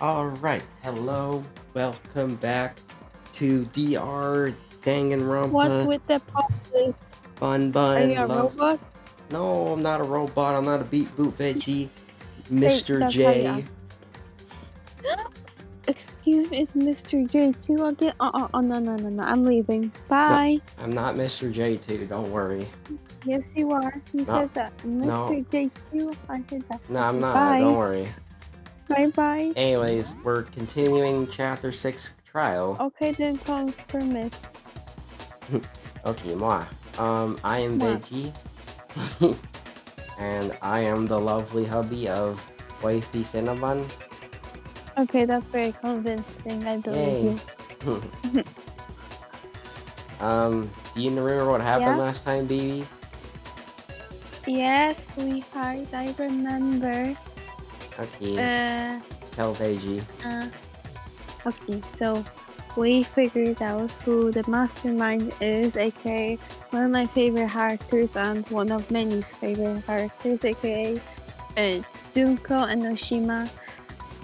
Alright, hello, welcome back to DR What's Danganronpa. with the pauses? Fun Are you bun, a love. robot? No, I'm not a robot, I'm not a beat boot veggie. Wait, Mr. that's how you J. act. Excuse me, it's Mr. J2 again? Oh, no. I'm leaving. No, Bye. I'm not Mr. J2, don't worry. Yes, you are. You No, said that. no, Mr. J2? I said that. no, I'm Okay, not, don't bye. worry. Bye. Anyways, we're continuing Chapter 6 Trial. Okay, then confirm it. Okay, moi. I am What? Veggie. And I am the lovely hubby of Wifey Cinnabon. Okay, that's very convincing. I believe Yay. you. Do you remember what happened Yeah? last time, baby? Yes, sweetheart, I remember. Okay, tell Veggie. Okay, so we figured out who the mastermind is, aka one of my favorite characters and one of many's favorite characters, aka Junko and Oshima.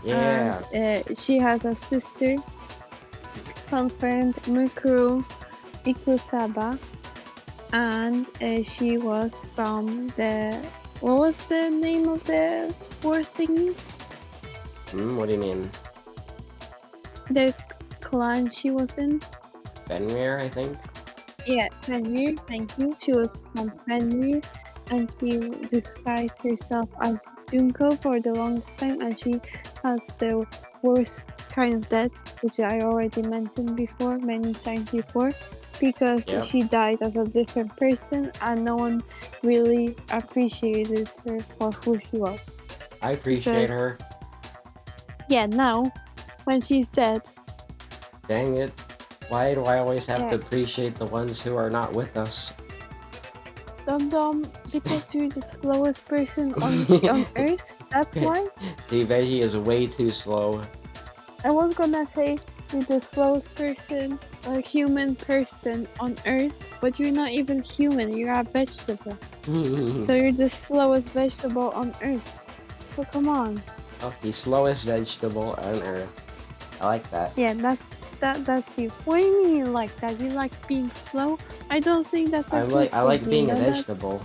Yeah. And she has a sister confirmed Mukuru Ikusaba, and she was from the, what was the name of the fourth thingy? What do you mean? The clan she was in? Fenrir, I think? Yeah, Fenrir, thank you. She was from Fenrir, and she disguised herself as Junko for the longest time, and she has the worst kind of death, which I already mentioned before, many times before, because Yep. she died as a different person, and no one really appreciated her for who she was. I appreciate Because- her. Yeah, now, when she's dead, Dang it. Why do I always have to Yeah. appreciate the ones who are not with us? Dum-dum, because you're the slowest person on Earth, that's why. See, Veggie is way too slow. I was gonna say you're the slowest person, a human person on Earth, but you're not even human, you're a vegetable. So you're the slowest vegetable on Earth. So come on. Okay, slowest vegetable on Earth. I like that. Yeah, that's you. What do you mean you like that? You like being slow? I don't think that's a I good like thing, being you a know that? vegetable.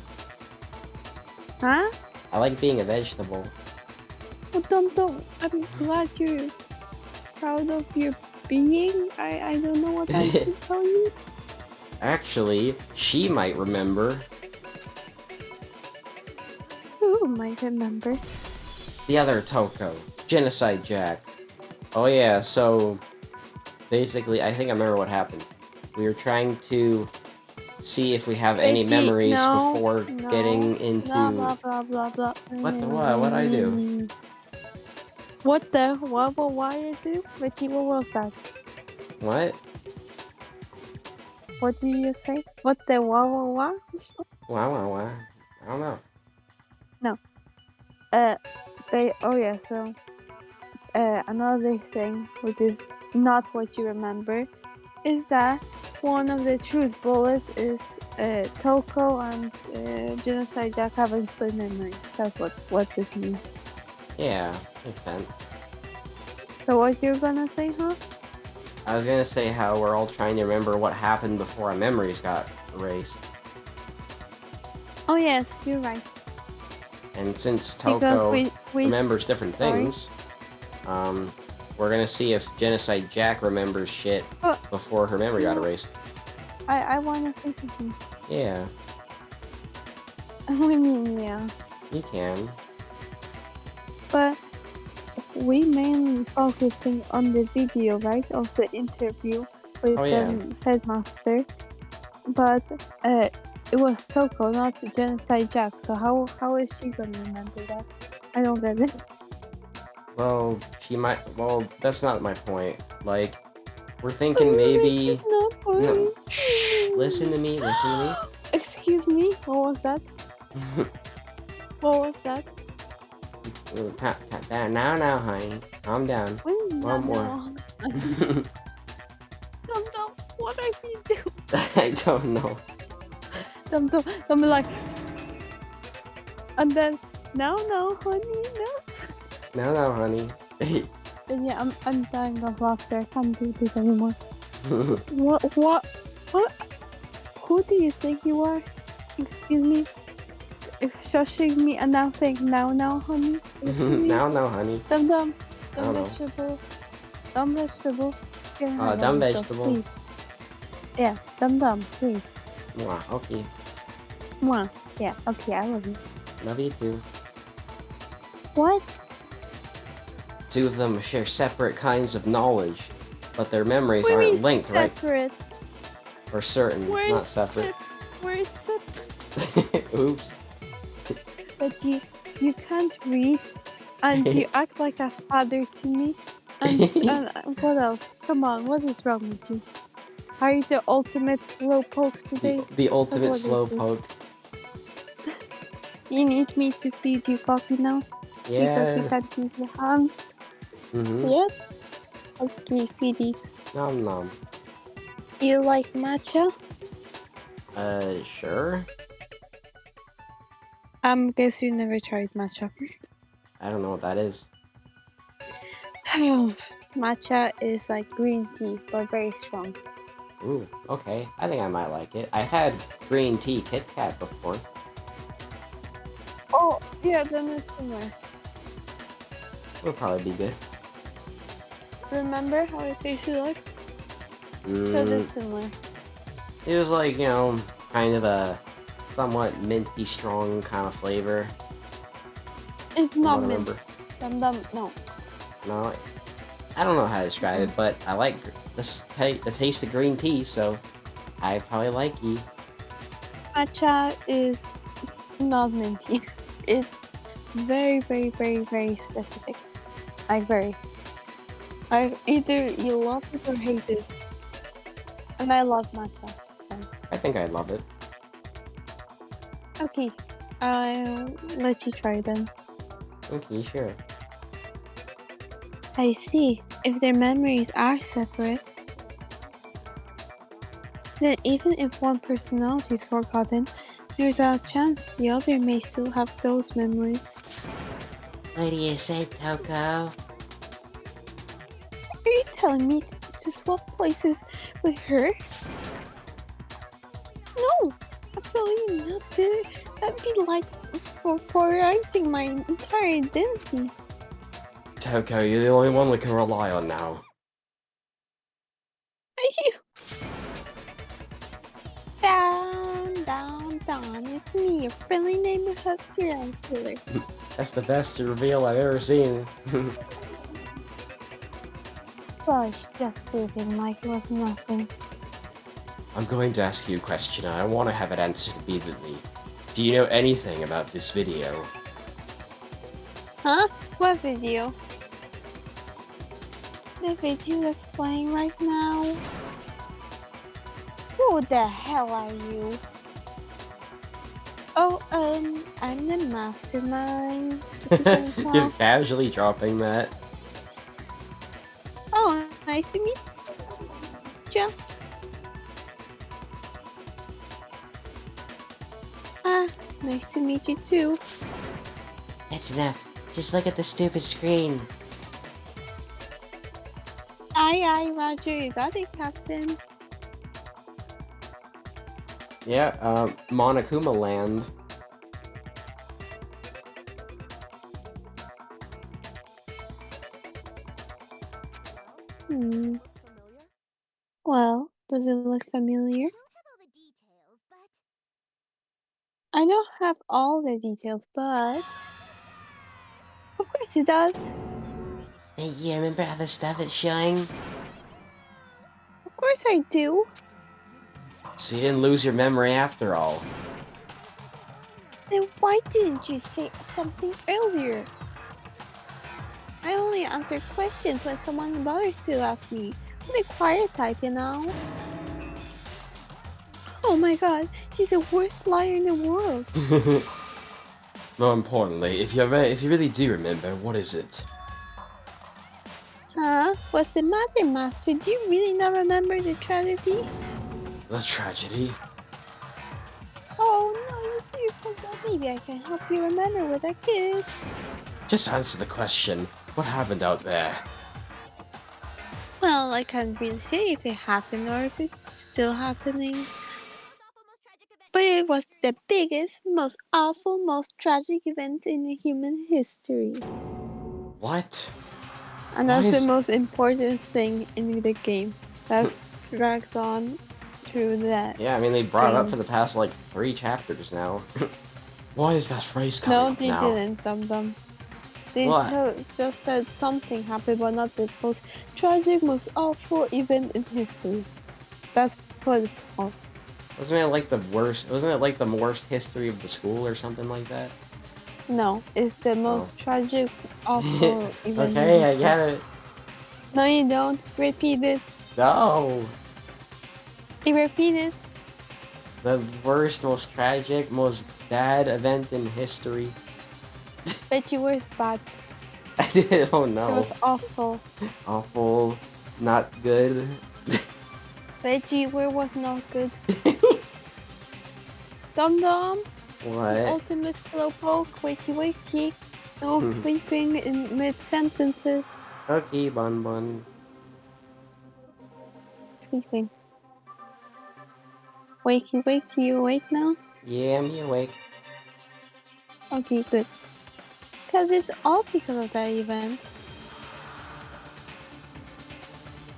Huh? I like being a vegetable. Well, Dum-dum, I'm glad you're proud of your being. I don't know what I should tell you. Actually, she might remember. Who might remember? The other Toko. Genocide Jack. Oh yeah, so... Basically, I think I remember what happened. We were trying to see if we have any memories before getting into... Blah. What'd I do? What the? What I do? Ricky, what was that? What? What did you say? What the? What? Wow. I don't know. No. So, another thing, which is not what you remember, is that one of the truth bullets is Toko and Genocide Jack having split memories. That's what this means. Yeah, makes sense. So what you're gonna say, huh? I was gonna say how we're all trying to remember what happened before our memories got erased. Oh yes, you're right. And since Because Toko we remembers different Sorry? things, we're gonna see if Genocide Jack remembers shit before her memory got erased. I wanna say something. Yeah, I mean, yeah. you can. But we mainly focusing on the video, right, of the interview with the headmaster. But it was Toko, not Genocide Jack. So how is she gonna remember that? I don't get it. Well, she might. Well, that's not my point. Like, we're thinking maybe. No, shh, listen to me. Excuse me. What was that? What was that? Now, honey. Calm down. One more. Dum-dum, what are you doing? I don't know. Dum-dum, like, and then, no, honey, no. No, no, honey. And yeah, I'm dying of laughter. I can't do this anymore. What? Who do you think you are? Excuse me? Shushing me and now saying now, honey? Excuse me? No, no, honey. Dumb, I dumb don't know. vegetable, dumb vegetable. Get a hang of Dumb yourself, vegetable. please. Yeah, dumb, please. Mwah, okay. Mwah. Yeah, okay, I love you. Love you too. What? Two of them share separate kinds of knowledge, but their memories We're aren't linked, right? separate. For certain, not separate. We're separate. Oops. But you can't read, and you act like a father to me. And what else? Come on, what is wrong with you? Are you the ultimate slowpoke today? The ultimate What is this? slowpoke. You need me to feed you coffee now? Because you Yes. can't use your hand? Yes? Okay, feedies. Nom nom. Do you like matcha? Sure. Guess you never tried matcha. I don't know what that is. Matcha is like green tea, but very strong. Ooh, okay. I think I might like it. I've had green tea Kit Kat before. Oh, yeah, then it's similar. It'll probably be good. Remember how it tasted like? Because it's similar. It was like, you know, kind of a somewhat minty strong kind of flavor. It's not mint. Remember. No. No, I don't know how to describe it, but I like the taste of green tea, so I probably like it. Matcha is not minty. It's very, very, very, very specific. Like very. Like either you love it or hate it. And I love matcha. I think I love it. Okay, I'll let you try then. Okay, sure. I see. If their memories are separate, then even if one personality is forgotten, there's a chance the other may still have those memories. What do you say, Toko? Are you telling me to swap places with her? No, absolutely not, dude. That'd be like for writing my entire identity. Toko, you're the only one we can rely on now. Are you? Down. It's me, your friendly neighborhood serial killer. That's the best reveal I've ever seen. Gosh, just leaving like it was nothing. I'm going to ask you a question, and I want to have it answered immediately. Do you know anything about this video? Huh? What video? The video that's playing right now? Who the hell are you? Oh, I'm the mastermind. Just casually dropping that. Oh, nice to meet you. Nice to meet you too. That's enough. Just look at the stupid screen. Aye, Roger, you got it, Captain. Yeah, Monokuma Land. Well, does it look familiar? I don't have all the details, but of course it does. Hey, you remember how the stuff is showing? Of course I do. So you didn't lose your memory after all. Then why didn't you say something earlier? I only answer questions when someone bothers to ask me. I'm the quiet type, you know? Oh my god, she's the worst liar in the world. More importantly, if you really do remember, what is it? Huh? What's the matter, Master? Do you really not remember the tragedy? The tragedy? Oh no, you see, you forgot. Maybe I can help you remember with a kiss. Just answer the question. What happened out there? Well, I can't really say if it happened or if it's still happening. But it was the biggest, most awful, most tragic event in human history. What? And Why that's the is... most important thing in the game. That drags on through the Yeah, I mean, they brought it up for the games. past, like, 3 chapters now. Why is that phrase coming No, up they now? didn't, Dum Dum. They What? just said something happened, but not the most tragic, most awful event in history. That's what it's called. Wasn't it like the worst? Wasn't it like the worst history of the school or something like that? No, it's the Oh. most tragic, awful event in Okay, I history. get it. No, you don't. Repeat it. No! You repeat it. The worst, most tragic, most sad event in history. Bet you was bad. Oh It no. was awful. Awful. Not good. Bet you was not good. Dum Dum, the What? ultimate slowpoke. Wakey wakey. No sleeping in mid sentences. Okay, Bun Bun. Sleeping. Wakey wakey, you awake now? Yeah, I'm awake. Okay, good. Because it's all because of that event.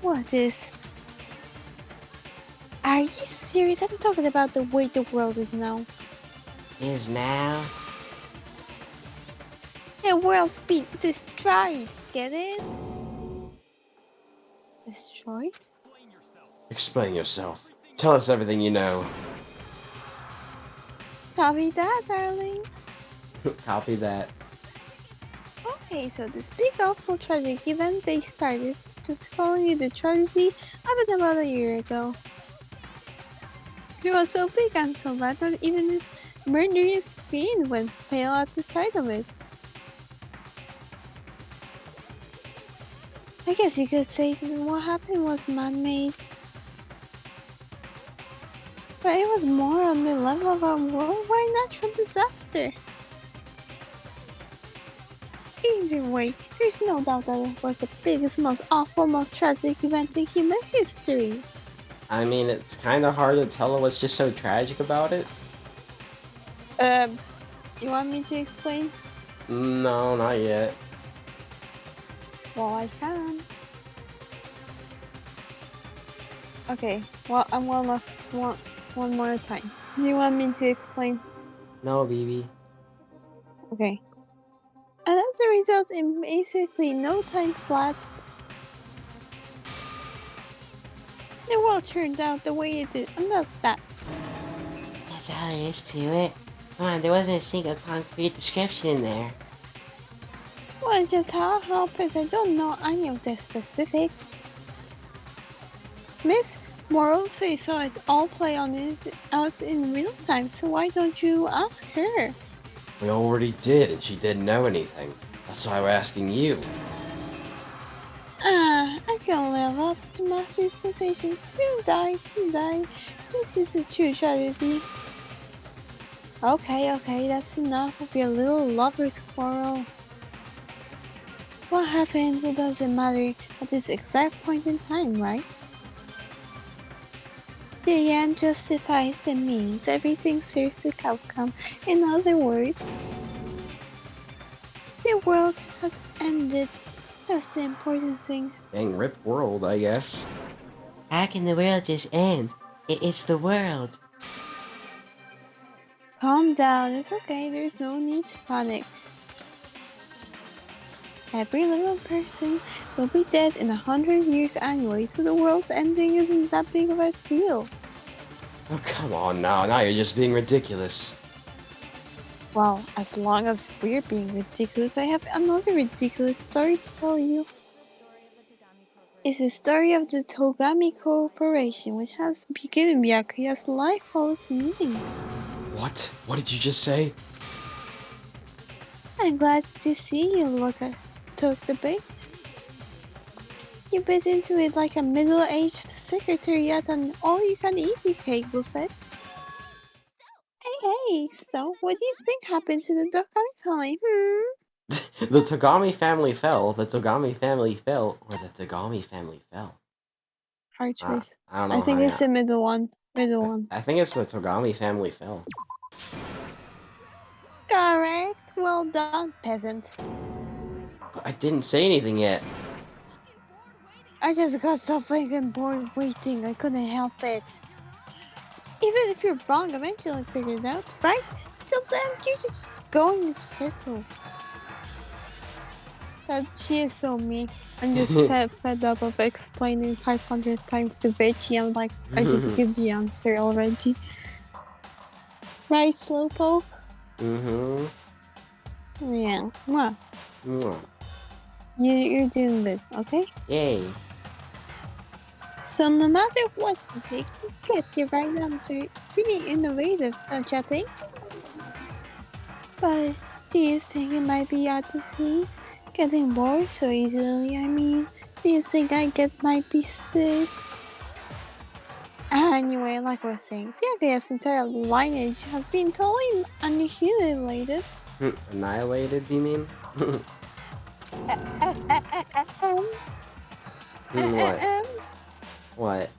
What is? Are you serious? I'm talking about the way the world is now. Is now? The world's been destroyed. Get it? Destroyed? Explain yourself. Tell us everything you know. Copy that, darling. Copy that. Okay, so this big awful tragic event they started just calling it the tragedy happened about a year ago. It was so big and so bad that even this murderous fiend went pale at the sight of it. I guess you could say that what happened was man-made. But it was more on the level of a worldwide natural disaster. Either way, there's no doubt that it was the biggest, most awful, most tragic event in human history. I mean, it's kind of hard to tell what's just so tragic about it. Um, you want me to explain? No, not yet. Well, I can. Okay, well, I'm one more time. You want me to explain? No, BB. Okay. And as a result, in basically no time flat, the world turned out the way it did, and that's that. That's all there is to it. Come on, there wasn't a single concrete description in there. Well, just how it happens, I don't know any of the specifics. Miss Morrow says saw it all play on it out in real time, so why don't you ask her? We already did, and she didn't know anything. That's why we're asking you. I can live up to master expectation. To die. This is a true tragedy. Okay, that's enough of your little lover's quarrel. What happens, it doesn't matter at this exact point in time, right? The end justifies the means. Everything serves the outcome. In other words, the world has ended. That's the important thing. Dang, rip world, I guess. How can the world just end? It's the world. Calm down, it's okay, there's no need to panic. Every little person will be dead in 100 years anyway, so the world ending isn't that big of a deal. Oh, come on now. Now you're just being ridiculous. Well, as long as we're being ridiculous, I have another ridiculous story to tell you. It's the story of the Togami Corporation, which has given Byakuya's life all its meaning. What? What did you just say? I'm glad to see you took the bait. You bit into it like a middle-aged secretary at an all-you-can-eat cake buffet. Hey, so what do you think happened to the Dokkan Kai? The Togami family fell. The Togami family fell. Or the Togami family fell. Hard choice. I don't know. I think it's the middle one. Middle one. I think it's the Togami family fell. Correct. Well done, peasant. I didn't say anything yet. I just got so fucking bored waiting. I couldn't help it. Even if you're wrong, eventually figure it out, right? Till then, you're just going in circles. That she is so mean. I'm just fed up of explaining 500 times to Veggie. I'm like, I just give the answer already. Right, Slowpoke? Mm-hmm. Yeah. Mwah. Mwah. You're doing good, okay? Yay. So no matter what you take, you get the right answer. Pretty innovative, don't you think? But do you think it might be a disease? Getting bored so easily, I mean. Do you think might be sick? Anyway, like I was saying, Pyaga's entire lineage has been totally annihilated. Annihilated, you mean? What? What?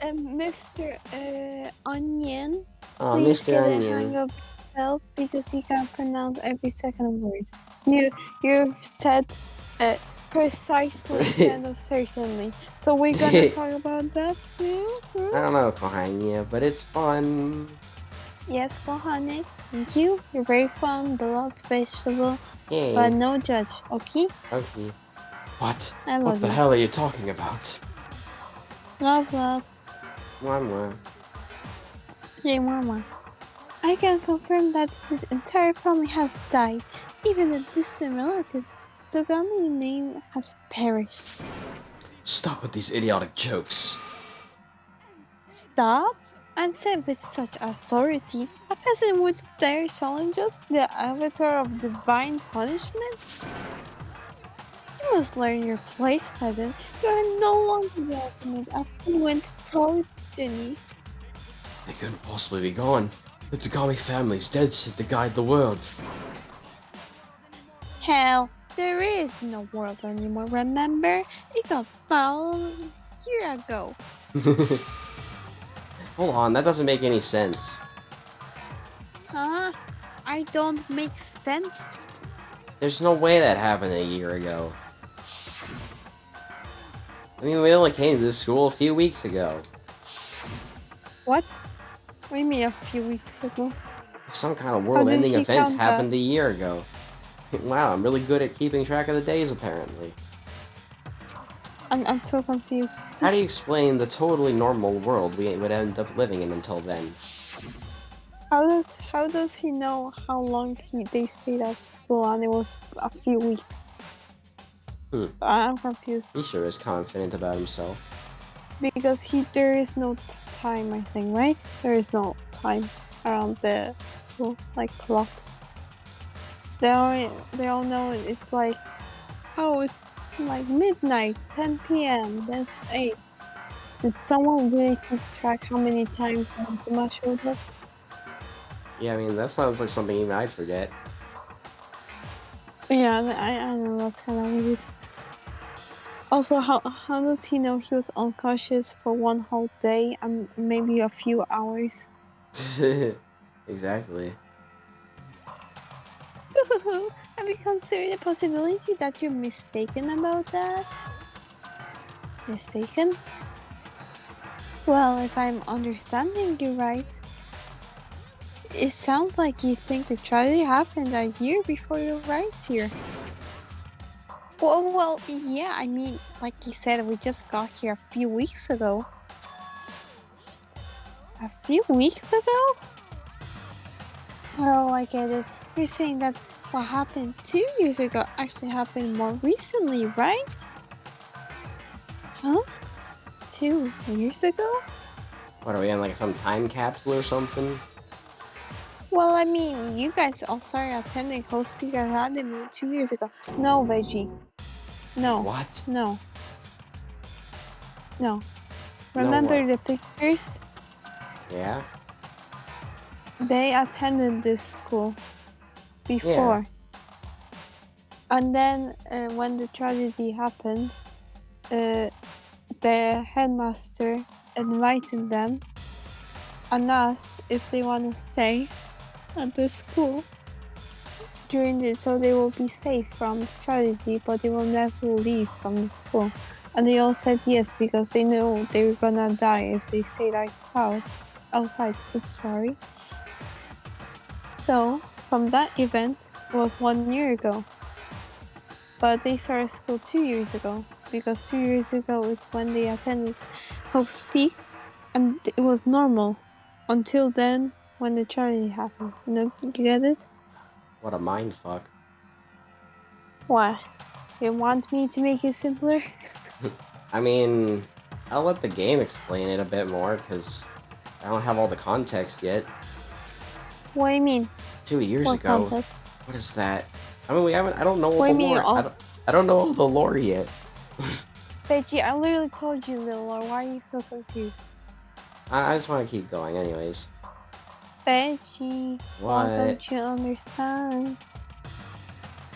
Mr. Onion, Oh, please Mr. get a Onion. hang of yourself because you can't pronounce every second word. You said precisely instead of certainly. So we're gonna talk about that. I don't know, Kohania, but it's fun. Yes, Kohane. Thank you. You're very fun, beloved vegetable. Yay. But no judge, okay? Okay. What? I love What the you. hell are you talking about? Love, love. Mwah. Hey, Mama. I can confirm that his entire family has died. Even the distant relatives. Stogami name has perished. Stop with these idiotic jokes. Stop? And said with such authority, a peasant would dare challenge us, the avatar of divine punishment? You must learn your place, peasant. You are no longer welcome as affluent progeny. They couldn't possibly be gone. The Togami family's dead to guide the world. Hell, there is no world anymore, remember? It got foul a year ago. Hold on, that doesn't make any sense. Huh? I don't make sense? There's no way that happened a year ago. I mean, we only came to this school a few weeks ago. What? What do you mean a few weeks ago? Some kind of world-ending event count happened a year ago. Wow, I'm really good at keeping track of the days, apparently. I'm so confused. How do you explain the totally normal world we would end up living in until then? How does he know how long they stayed at school and it was a few weeks? I'm confused. He sure is confident about himself. Because there is no time, I think, right? There is no time around the school, like clocks. They all know it's like, oh, it's like midnight, 10 p.m., that's 8. Does someone really keep track how many times Kuma showed up? Yeah, I mean, that sounds like something even I'd forget. Yeah, I know, that's kind of weird. Also, how does he know he was unconscious for one whole day and maybe a few hours? Exactly. Have you considered the possibility that you're mistaken about that? Mistaken? Well, if I'm understanding you right, it sounds like you think the tragedy happened a year before you arrived here. Well, yeah, I mean, like you said, we just got here a few weeks ago. A few weeks ago? Oh, I get it. You're saying that what happened 2 years ago actually happened more recently, right? Huh? 2 years ago? What, are we in like some time capsule or something? Well, I mean, you guys all started attending Host Peak Academy 2 years ago. No, Veggie. No. What? No. Remember No, the pictures? Yeah? They attended this school before. And then when the tragedy happened, the headmaster invited them and asked if they want to stay at the school during this, so they will be safe from the tragedy, but they will never leave from the school. And they all said yes because they knew they were gonna die if they stayed outside. Oops, sorry. So from that event was 1 year ago, but they started school 2 years ago because 2 years ago is when they attended Hope's Peak, and it was normal until then when the tragedy happened. You get it? What a mind fuck. What? You want me to make it simpler? I mean, I'll let the game explain it a bit more, because I don't have all the context yet. What do you mean? 2 years What ago? context? What is that? I mean, I don't know all What the do you mean? lore. I don't know all the lore yet. Veggie, I literally told you, little lore. Why are you so confused? I just want to keep going anyways. Veggie, why What? don't you understand?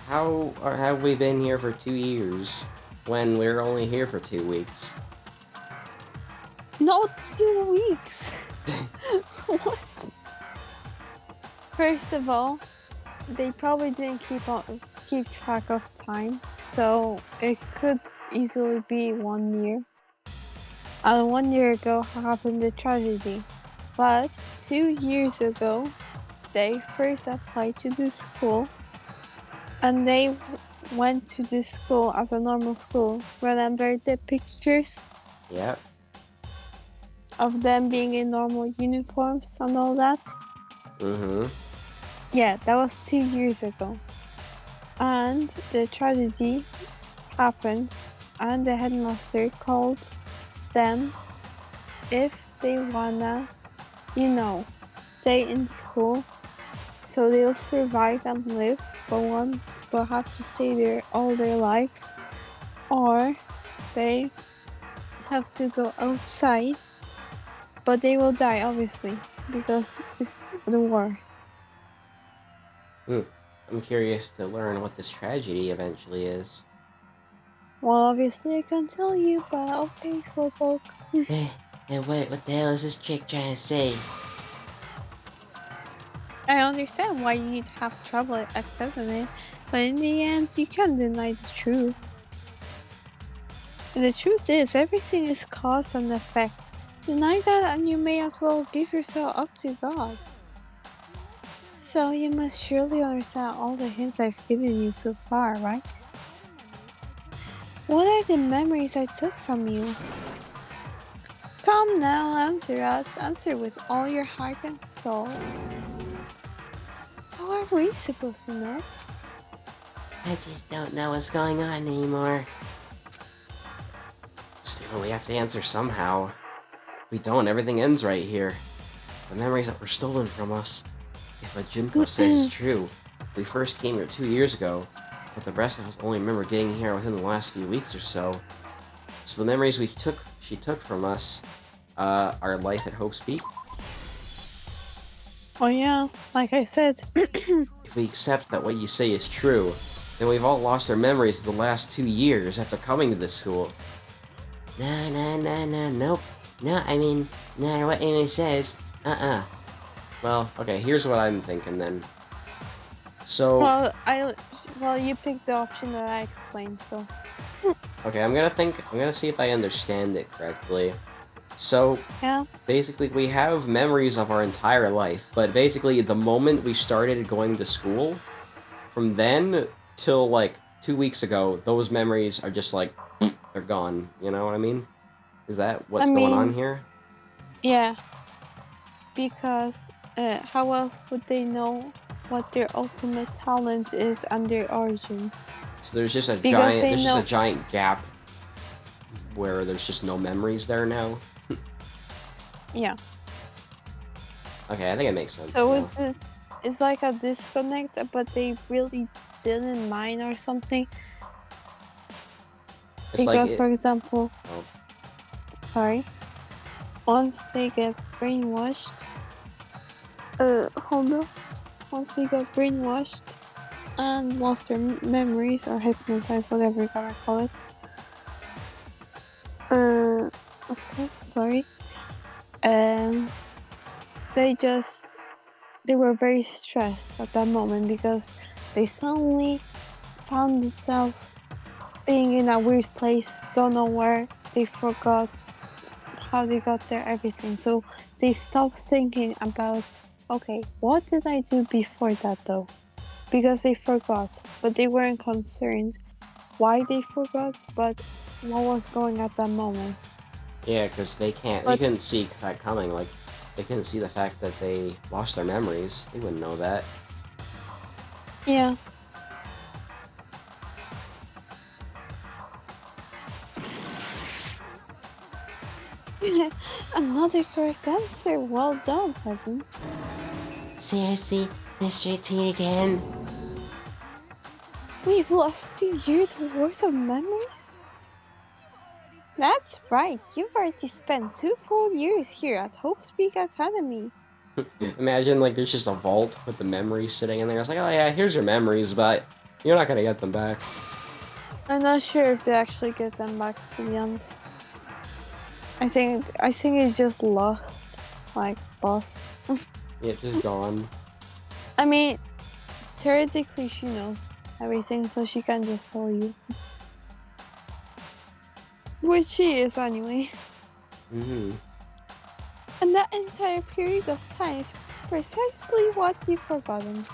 How have we been here for 2 years when we're only here for 2 weeks? Not 2 weeks. What? First of all, they probably didn't keep track of time, so it could easily be 1 year. And 1 year ago happened the tragedy, but 2 years ago they first applied to this school, and they went to this school as a normal school. Remember the pictures Yep. of them being in normal uniforms and all that? Mm-hmm. Yeah, that was 2 years ago. And the tragedy happened, and the headmaster called them if they wanna, stay in school so they'll survive and live, but one will have to stay there all their lives, or they have to go outside, but they will die obviously because it's the war. I'm curious to learn what this tragedy eventually is. Well, obviously I can't tell you, but okay, Slowpoke. And what the hell is this chick trying to say? I understand why you'd have trouble accepting it, but in the end, you can't deny the truth. The truth is, everything is cause and effect. Deny that, and you may as well give yourself up to God. So, you must surely understand all the hints I've given you so far, right? What are the memories I took from you? Come now, answer us. Answer with all your heart and soul. How are we supposed to know? I just don't know what's going on anymore. Still, we have to answer somehow. If we don't, everything ends right here. The memories that were stolen from us. If what Junko says is true, we first came here 2 years ago, but the rest of us only remember getting here within the last few weeks or so. So the memories she took from us, our life at Hope's Peak. Oh yeah, like I said. If we accept that what you say is true, then we've all lost our memories of the last 2 years after coming to this school. Nope. No, I mean, no matter what anyone says, Well, okay, here's what I'm thinking then. So... Well, you picked the option that I explained, so... Okay, I'm gonna see if I understand it correctly. So, yeah. Basically, we have memories of our entire life, but basically, the moment we started going to school, from then till, like, 2 weeks ago, those memories are just, like, they're gone, you know what I mean? Is that what's going on here? Yeah. Because, how else would they know what their ultimate talent is and their origin? So there's just just a giant gap where there's just no memories there now? Yeah. Okay, I think it makes sense. So is like a disconnect, but they really didn't mind or something? Because, for example... Oh. Sorry. Once they get brainwashed... hold on. Once they get brainwashed and lost their memories or hypnotized, whatever you're gonna call it. Okay, sorry. They were very stressed at that moment because they suddenly found themselves being in a weird place, don't know where, they forgot how they got there, everything. So they stopped thinking about, okay, what did I do before that though? Because they forgot, but they weren't concerned why they forgot, but what was going at that moment. Yeah, because they But couldn't see that coming. Like, they couldn't see the fact that they lost their memories. They wouldn't know that. yeah. Another correct answer. Well done, cousin. Seriously? This 13 again? We've lost 2 years worth of memories? That's right, you've already spent 2 full years here at Hope Speak Academy. Imagine, like, there's just a vault with the memories sitting in there. It's like, oh yeah, here's your memories, but you're not gonna get them back. I'm not sure if they actually get them back, to be honest. I think it's just lost. Like, lost. Yeah, just gone. I mean, theoretically she knows everything, so she can just tell you. Which she is, anyway. Mm-hmm. And that entire period of time is precisely what you've forgotten.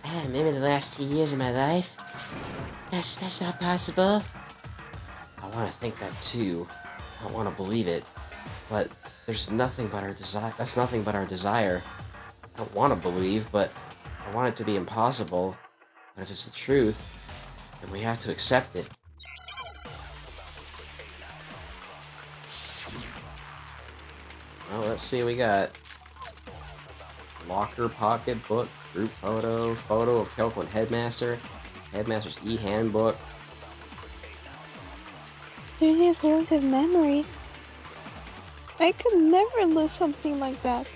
I don't remember the last 2 years of my life. That's not possible. I want to think that too. I want to believe it. But there's nothing but our desire. That's nothing but our desire. I don't want to believe, but I want it to be impossible. But if it's the truth, then we have to accept it. Well, let's see what we got. Locker pocketbook, group photo of Kyoko and Headmaster, Headmaster's e-handbook. 2 years worth of memories. I could never lose something like that.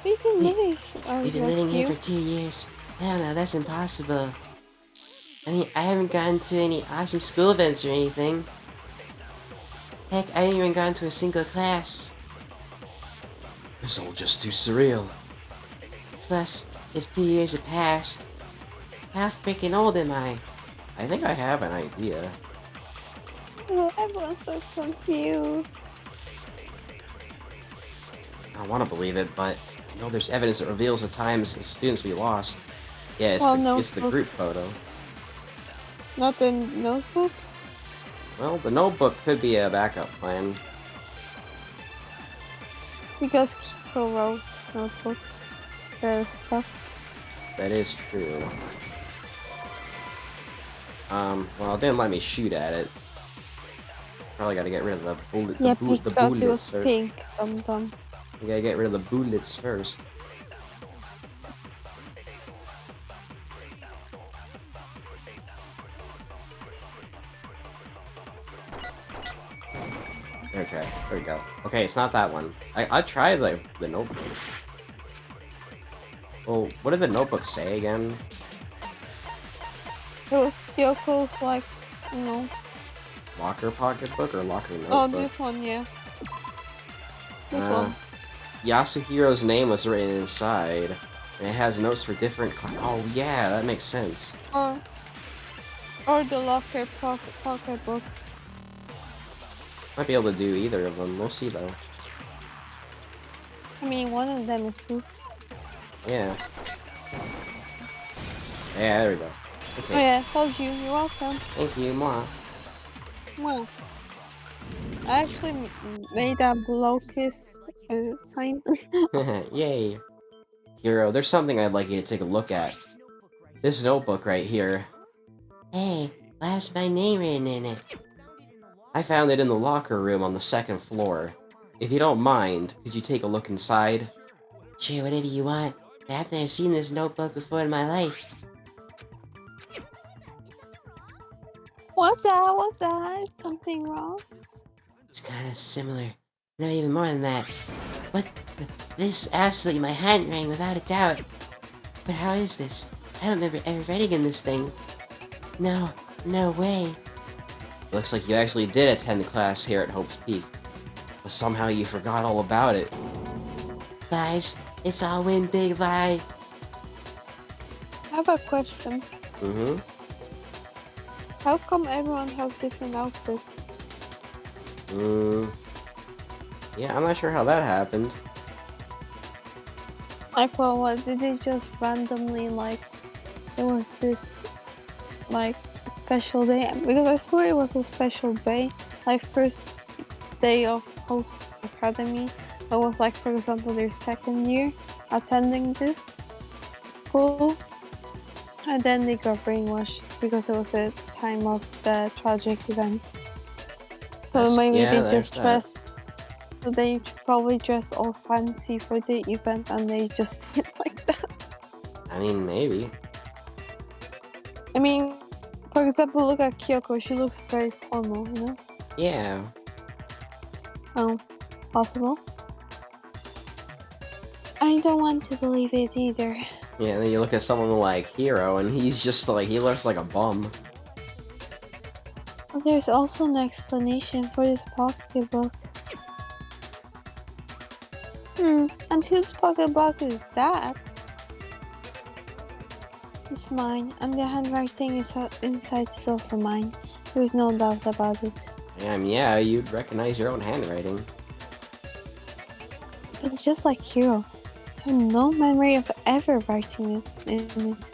We've been living. We've been living here for 2 years. No, that's impossible. I mean, I haven't gotten to any awesome school events or anything. Heck, I haven't even gone to a single class. This is all just too surreal. Plus, if 2 years have passed, how freaking old am I? I think I have an idea. Oh, everyone's so confused. I want to believe it, but I know there's evidence that reveals the times the students we lost. Yeah, it's the group photo. Not the notebook? Well, the notebook could be a backup plan. Because Kiko wrote notebooks. Stuff. That is true. Well, it didn't let me shoot at it. Probably gotta get rid of the bullet. Yeah, the because bullets it was first. pink. Dum. You gotta get rid of the bullets first. Okay, there we go. Okay, it's not that one. I tried the notebook. Well, what did the notebook say again? It was Kyoko's, like, you know. Locker pocketbook or locker notebook? Oh, this one, yeah. This one. Yasuhiro's name was written inside, and it has notes for different. Oh yeah, that makes sense. Or the locker pocketbook. Might be able to do either of them. We'll see though. I mean, one of them is proof. Yeah. Yeah, there we go. Okay. Oh yeah, told you. You're welcome. Thank you, moi. Well, I actually made a blow kiss sign. Yay. Hiro, there's something I'd like you to take a look at. This notebook right here. Hey, why has my name written in it? I found it in the locker room on the 2nd floor. If you don't mind, could you take a look inside? Sure, whatever you want. I've never seen this notebook before in my life. What's that? Is something wrong? It's kind of similar. No, even more than that. What? This is absolutely my handwriting, without a doubt. But how is this? I don't remember ever writing in this thing. No, no way. Looks like you actually did attend class here at Hope's Peak, but somehow you forgot all about it. Lies. It's all one big lie. I have a question. Mm-hmm. How come everyone has different outfits? Yeah, I'm not sure how that happened. I thought, what, did they just randomly, there was this, special day? Because I swear it was a special day. First day of Host Academy. It was, for example, their second year attending this school. And then they got brainwashed because it was a time of the tragic event. So maybe they just dressed. So they probably dress all fancy for the event and they just did like that. I mean, maybe. I mean, for example, look at Kyoko. She looks very formal, you know? Yeah. Oh, possible. I don't want to believe it either. Yeah, and then you look at someone like Hero, and he's just like, he looks like a bum. There's also no explanation for this pocketbook. And whose pocketbook is that? It's mine, and the handwriting inside is also mine. There's no doubt about it. Yeah, you'd recognize your own handwriting. But it's just like Hero. I have no memory of ever writing it in it.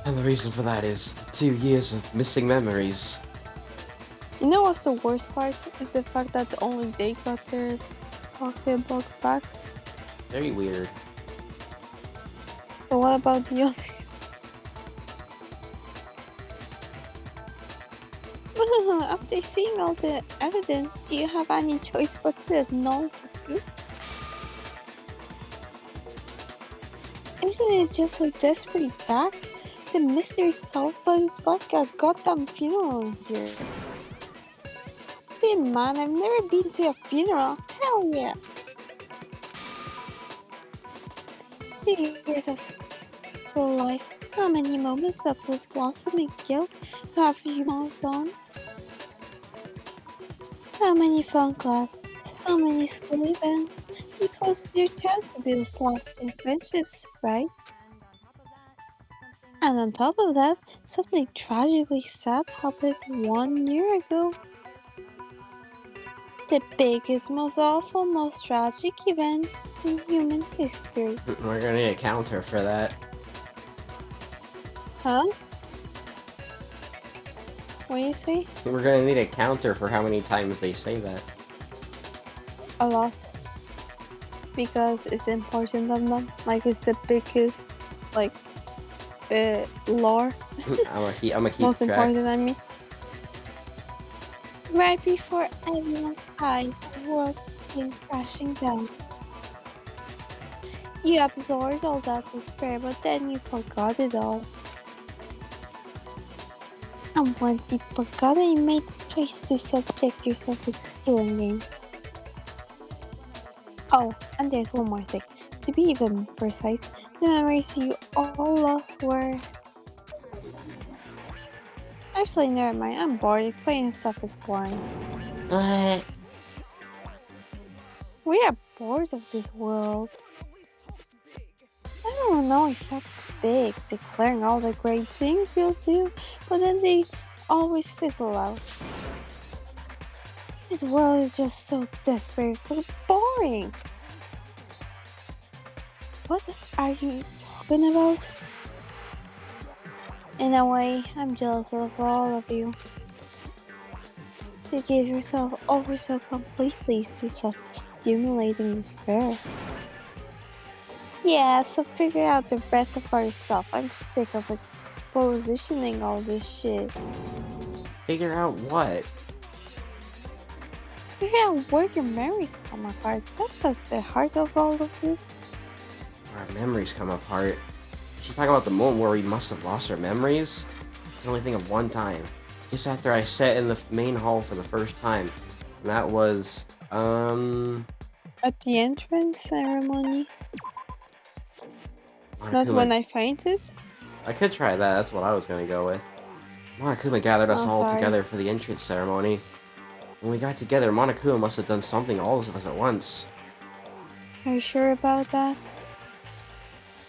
And the reason for that is the 2 years of missing memories. You know what's the worst part? Is the fact that only they got their pocketbook back. Very weird. So what about the others? After seeing all the evidence, do you have any choice but to acknowledge the truth? Isn't it just so desperately dark? The mystery sofa is like a goddamn funeral in here. Hey man, I've never been to a funeral. Hell yeah! 2 years of school life. How many moments of blossoming guilt have you on? How many fun classes? How many school events? It was your chance to build lasting friendships, right? And on top of that, something tragically sad happened 1 year ago. The biggest, most awful, most tragic event in human history. We're gonna need a counter for that. Huh? What do you say? We're gonna need a counter for how many times they say that. A lot. Because it's important on them. It's the biggest, lore. I'm gonna keep Most track. important, I mean. Right before everyone's eyes, the world came crashing down. You absorbed all that despair, but then you forgot it all. And once you forgot it, you made the choice to subject yourself to this killing game. Oh, and there's one more thing. To be even precise, the memories you all lost were... Actually, never mind. I'm bored. Explaining stuff is boring. What? We are bored of this world. I don't know, it sounds big, declaring all the great things you'll do, but then they always fizzle out. This world is just so desperately boring. What are you talking about? In a way, I'm jealous of all of you. To give yourself over so completely to such stimulating despair. Yeah, so figure out the rest for yourself. I'm sick of expositioning all this shit. Figure out what? Figure out where your memories come apart. That's at the heart of all of this. Our memories come apart. She's talking about the moment where we must have lost our memories? I can only think of one time. Just after I sat in the main hall for the first time. And that was, At the entrance ceremony? Monokuma. Not when I fainted? I could try that. That's what I was gonna go with. Monokuma gathered us Oh, all sorry. together for the entrance ceremony. When we got together, Monokuma must have done something to all of us at once. Are you sure about that?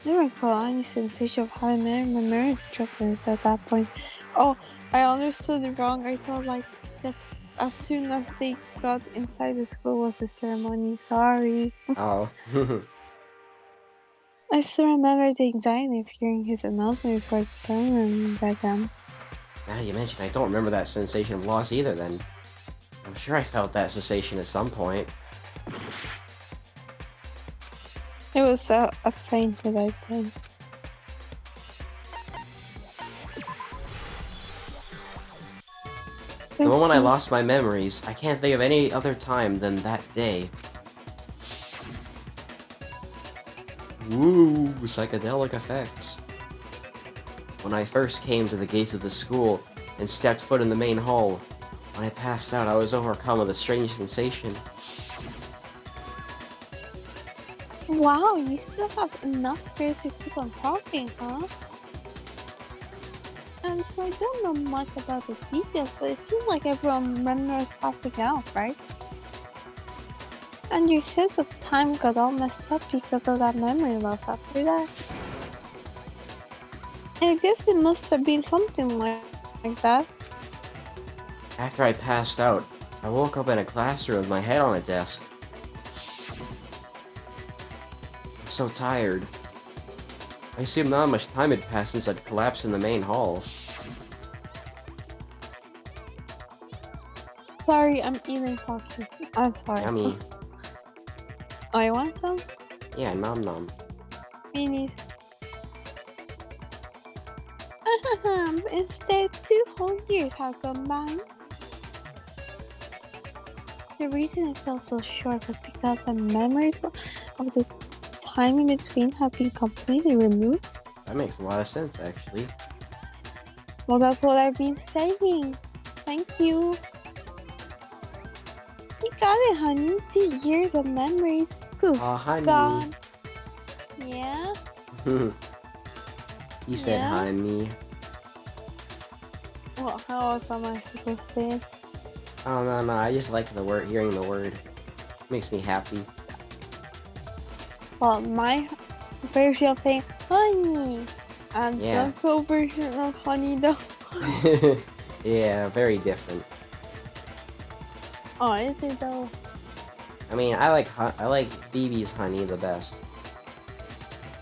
I don't recall any sensation of how my memories dropped at that point. Oh, I understood it wrong. I thought like that as soon as they got inside the school was the ceremony. Sorry. Oh. I still remember the anxiety of hearing his announcement before the ceremony began. Now you mention, I don't remember that sensation of loss either then. I'm sure I felt that sensation at some point. It was a fainted, I think. The moment I Oopsie. lost my memories, I can't think of any other time than that day. Woo, psychedelic effects. When I first came to the gates of the school and stepped foot in the main hall, when I passed out, I was overcome with a strange sensation. Wow, you still have enough space to keep on talking, huh? So I don't know much about the details, but it seems like everyone remembers passing out, right? And your sense of time got all messed up because of that memory loss after that. I guess it must have been something like that. After I passed out, I woke up in a classroom with my head on a desk. I'm so tired. I assumed not much time had passed since I'd collapsed in the main hall. Sorry, I'm eating hockey. I'm sorry. Yummy. Oh, you want some? Yeah, nom nom. Me neither. Instead, 2 whole years have gone by. The reason it felt so short was because the memories of the time in between have been completely removed. That makes a lot of sense, actually. Well, that's what I've been saying. Thank you. You got it, honey. 2 years of memories. Poof. Aw, honey. Gone. Yeah? You said Yeah? honey. Well, how else am I supposed to say it? Oh, no, I just like the word, hearing the word. Makes me happy. Well, my version of saying honey. And Yeah. the version of honey though. Yeah, very different. Oh, is it though? I mean, I like BB's honey the best.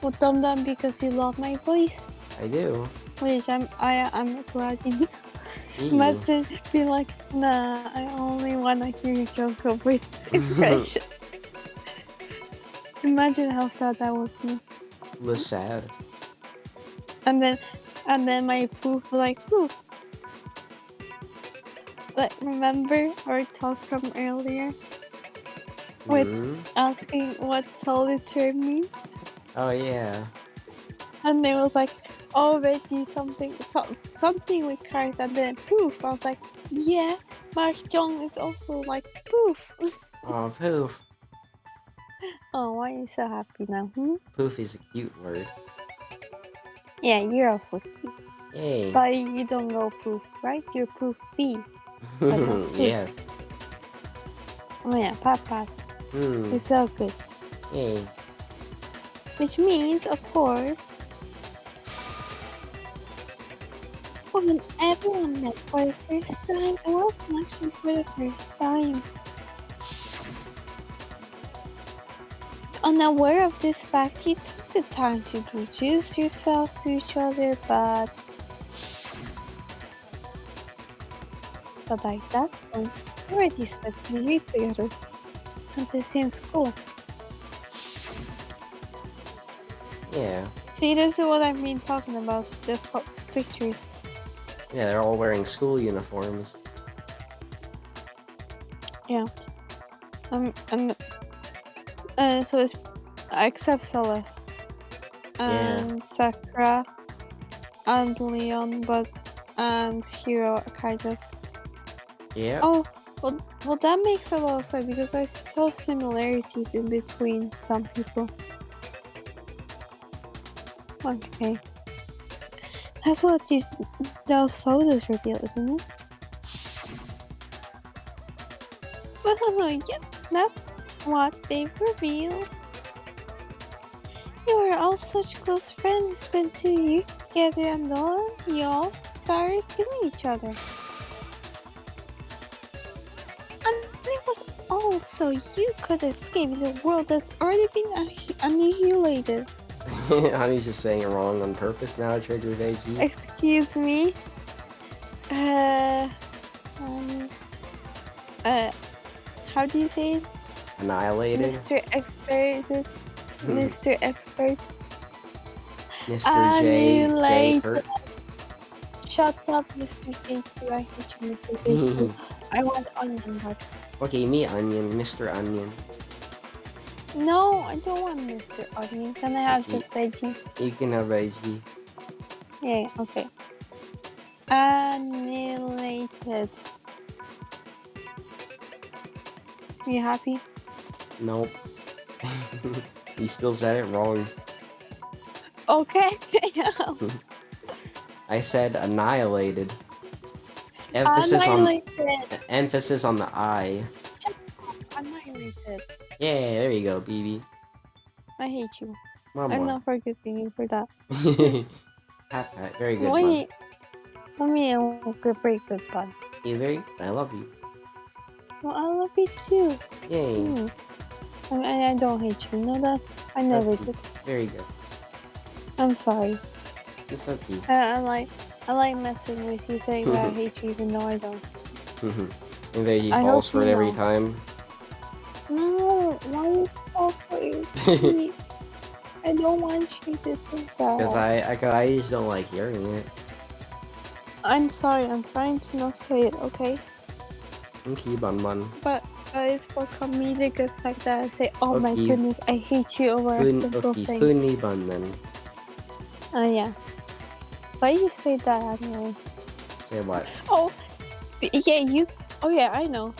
Well, Dum because you love my voice. I do. Which I'm glad you do. Ew. Imagine being like, nah, I only wanna hear you joke up with impression. Imagine how sad that would be. Was sad. And then my poof like poof. Like remember our talk from earlier? With asking what solitaire means? Oh yeah. And they was like, oh Reggie something with cars and then poof. I was like, yeah, Mahjong is also like poof. Oh, poof. Oh, why are you so happy now? Poof is a cute word. Yeah, you're also cute. Yay. But you don't go poof, right? You're poofy. Yes. Oh yeah, pat. It's so good. Yay. Which means, of course, when everyone met for the first time, it wasn't actually for the first time. Unaware of this fact, you took the time to introduce yourselves to each other, but by that point, you already spent 2 years together at the same school. Yeah. See, this is what I've been talking about, the pictures. Yeah, they're all wearing school uniforms. Yeah. So it's except Celeste and Sakura and Leon, and Hero kind of. Yeah. Oh, well, that makes a lot of sense because I saw similarities in between some people. Okay. That's what those photos reveal, isn't it? Yep, that's what they reveal. You were all such close friends. You spent 2 years together and all you all started killing each other. And it was all so you could escape the world that's already been annihilated. Honey's just saying it wrong on purpose now, Trigger Veggie. Excuse me. How do you say it? Annihilated. Mr. Expert. Mr. Expert. Mr. J. Kurt. Shut up, Mr. J2. I hate you, Mr. J2. I want onion butter. Okay, me onion, Mr. Onion. No, I don't want Mr. Onion. Can I have just veggie? You can have veggie. Yeah, okay. Annihilated. You happy? Nope. You still said it wrong. Okay. I said annihilated. Emphasis on the I. Annihilated. Yeah, there you go, BB. I hate you. Mama. I'm not forgiving you for that. Very good one. Mommy, I'm a very good pun. I love you. Well, I love you too. Yay. I don't hate you. You know that? I never did. Very good. I'm sorry. It's okay. I like messing with you, saying that I hate you even though I don't. And then he falls for it every time. No, why you fall for it? Please. I don't want you to think that. Because I just don't like hearing it. I'm sorry, I'm trying to not say it, okay? Okay, bun. But it's for comedic effect that I say, oh my goodness, I hate you over a simple thing. Funny bun then. Yeah. Why you say that anyway? Say what? Oh, yeah, oh yeah, I know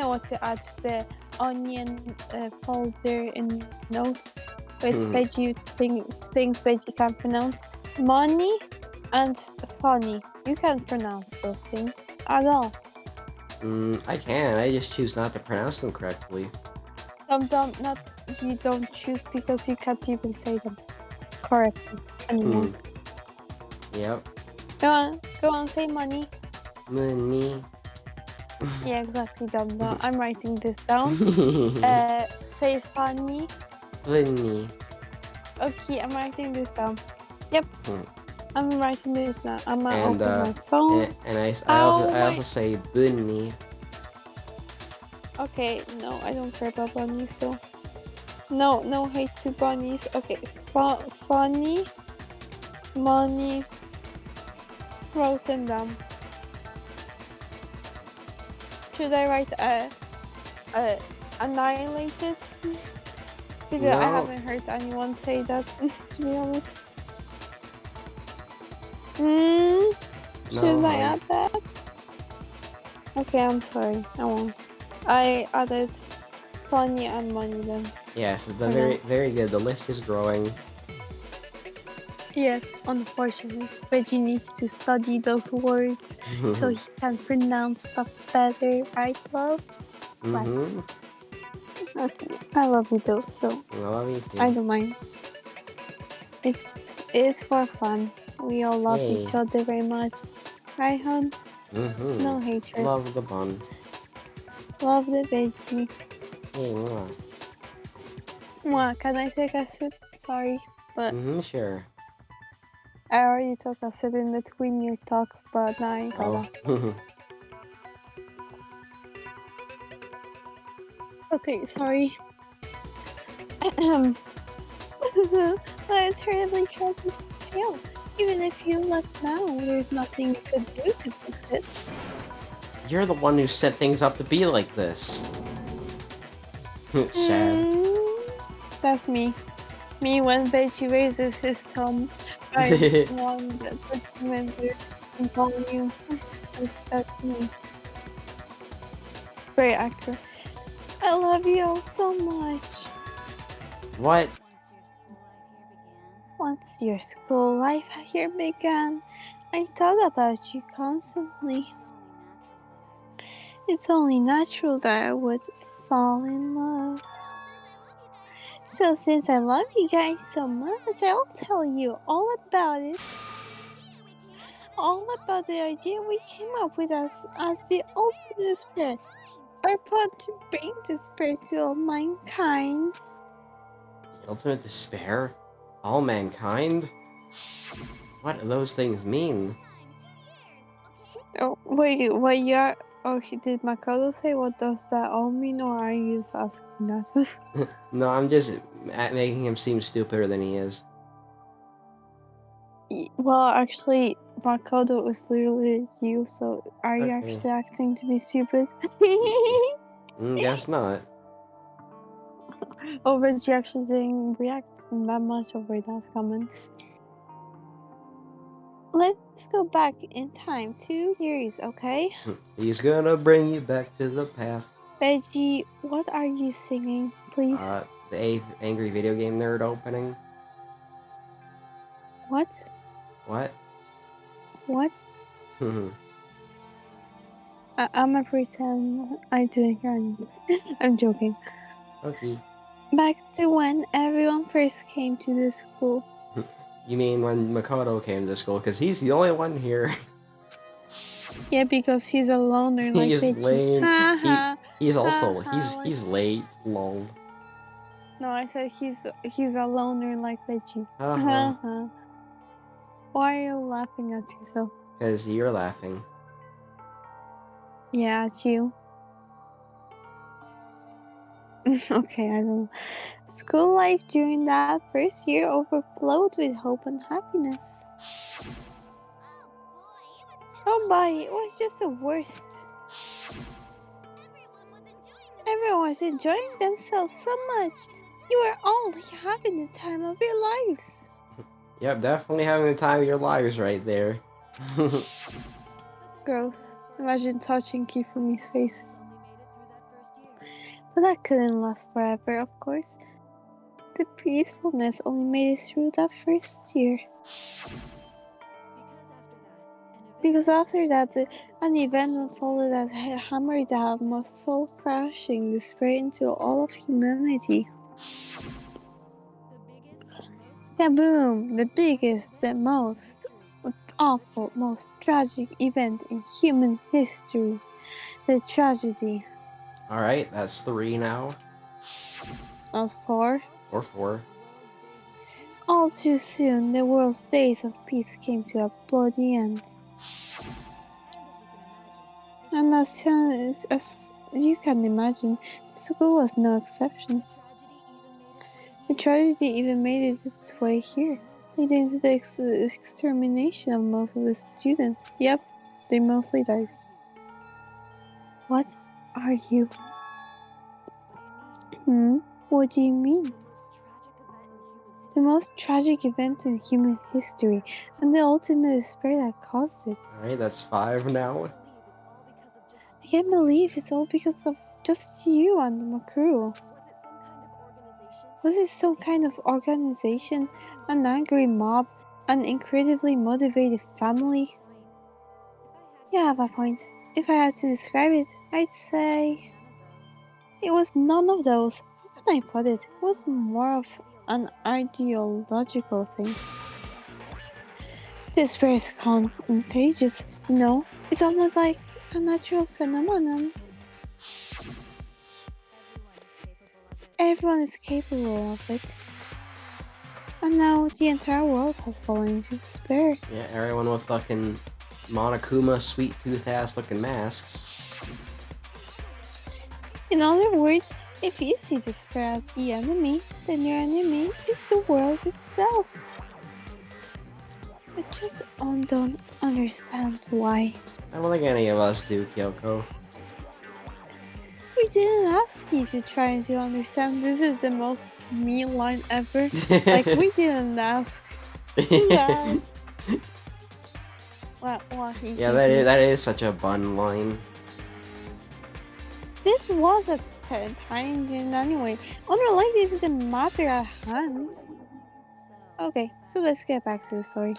what to add to the onion folder in notes with veggie things veggie can pronounce. Money and funny. You can't pronounce those things at all. I can. I just choose not to pronounce them correctly. You don't choose because you can't even say them correctly anymore. Yep. Go on, say money. Money. Yeah, exactly, dumb. I'm writing this down. Say funny. Funny. Okay, I'm writing this down. Yep. I'm writing this down. I'm gonna open my phone. And I also say bunny. Okay, no, I don't care about bunnies, so no hate to bunnies. Okay, funny, money, written down. Should I write annihilated? Because I haven't heard anyone say that, to be honest. Should I add that? Okay, I'm sorry. I won't. I added funny and money then. Yes, very good. The list is growing. Yes, unfortunately, Veggie needs to study those words so he can pronounce stuff better, right, love? Right. Okay, I love you though, so I love you too. I don't mind. It's for fun. We all love each other very much, right, hon? No hatred. Love the bun. Love the veggie. Hey, mwah. Mwah, can I take a sip? Sorry, but sure. I already took a sip in between your talks, but now I ain't gonna. Okay, sorry. It's terribly tragic. Even if you left now, there's nothing you could do to fix it. You're the one who set things up to be like this. Sad. That's me. Me when Veggie raises his tone. I want that documentary in volume. That's me. Very accurate. I love you all so much. What? Once Once your school life here began, I thought about you constantly. It's only natural that I would fall in love. So since I love you guys so much, I'll tell you all about it. All about the idea we came up with as the ultimate despair. Our plan to bring despair to all mankind. The ultimate despair? All mankind? What do those things mean? Oh, wait, what you are... Oh, did Makoto say what does that all mean, or are you just asking that? No, I'm just making him seem stupider than he is. Well, actually, Makoto was literally you, so are you Okay. actually acting to be stupid? Guess not. Oh, but you actually didn't react that much over that comment. Let's go back in time 2 years, okay? He's gonna bring you back to the past. Veggie, what are you singing, please? The Angry Video Game Nerd opening. What? What? What? I'ma pretend I didn't hear anything. I'm joking. Okay. Back to when everyone first came to the school. You mean when Makoto came to school? Because he's the only one here. Yeah, because he's a loner like He's Vicky. lame. He's also Like... he's late. Lol. No, I said he's a loner like Veggie. Uh-huh. Why are you laughing at yourself? Because you're laughing. Yeah, it's you. Okay, I don't know. School life during that first year overflowed with hope and happiness. Oh boy, it was just the worst. Everyone was enjoying themselves so much. You were all having the time of your lives. Yep, definitely having the time of your lives right there. Gross. Imagine touching Kifumi's face. But that couldn't last forever, of course. The peacefulness only made it through that first year. Because after that, an event unfolded that hammered down most soul-crushing despair into all of humanity. Kaboom! The biggest, the most awful, most tragic event in human history. The tragedy. Alright, that's 3 now. Not 4. Or 4. All too soon, the world's days of peace came to a bloody end. And as you can imagine, the school was no exception. The tragedy even made it its way here, leading to the extermination of most of the students. Yep, they mostly died. What are you? What do you mean? The most tragic event in human history, and the ultimate despair that caused it. Alright, that's 5 now. I can't believe it's all because of just you and Makuru. Was it some kind of organization, an angry mob, an incredibly motivated family? You have a point. If I had to describe it, I'd say it was none of those. How can I put it? It was more of an ideological thing. Despair is contagious, you know? It's almost like a natural phenomenon. Everyone is capable of it. And now the entire world has fallen into despair. Yeah, everyone with fucking Monokuma sweet tooth ass looking masks. In other words, if you see despair as the enemy, then your enemy is the world itself. I just don't understand why. I don't think any of us do, Kyoko. We didn't ask you to try to understand. This is the most me line ever. Like, we didn't ask. That. Yeah, that is such a bun line. This was a tangent anyway, unrelated to the matter at hand. Okay, so let's get back to the story.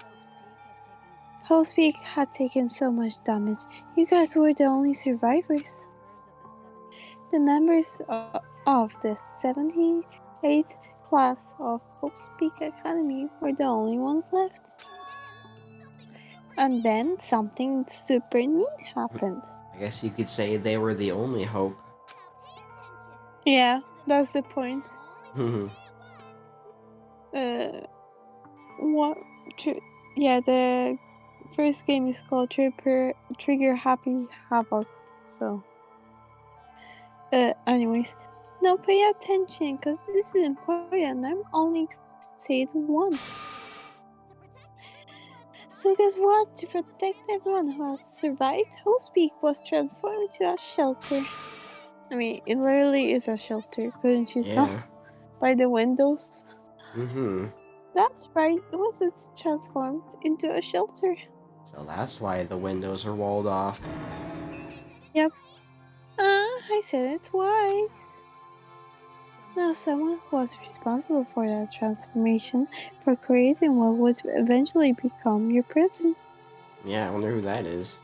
Housepeak had taken so much damage. You guys were the only survivors. The members of the 78th class of Housepeak Academy were the only ones left. And then something super neat happened. I guess you could say they were the only hope. Yeah, that's the point. Mhm. What? Yeah, the first game is called Trigger Happy Havoc. So, anyways, now pay attention because this is important. I'm only going to say it once. So, guess what? To protect everyone who has survived, Housepeak was transformed into a shelter. I mean, it literally is a shelter, couldn't you tell? Yeah. By the windows. Mm-hmm. That's right, it was just transformed into a shelter. So that's why the windows are walled off. Yep. I said it twice. Now, someone who was responsible for that transformation, for creating what would eventually become your prison. Yeah, I wonder who that is.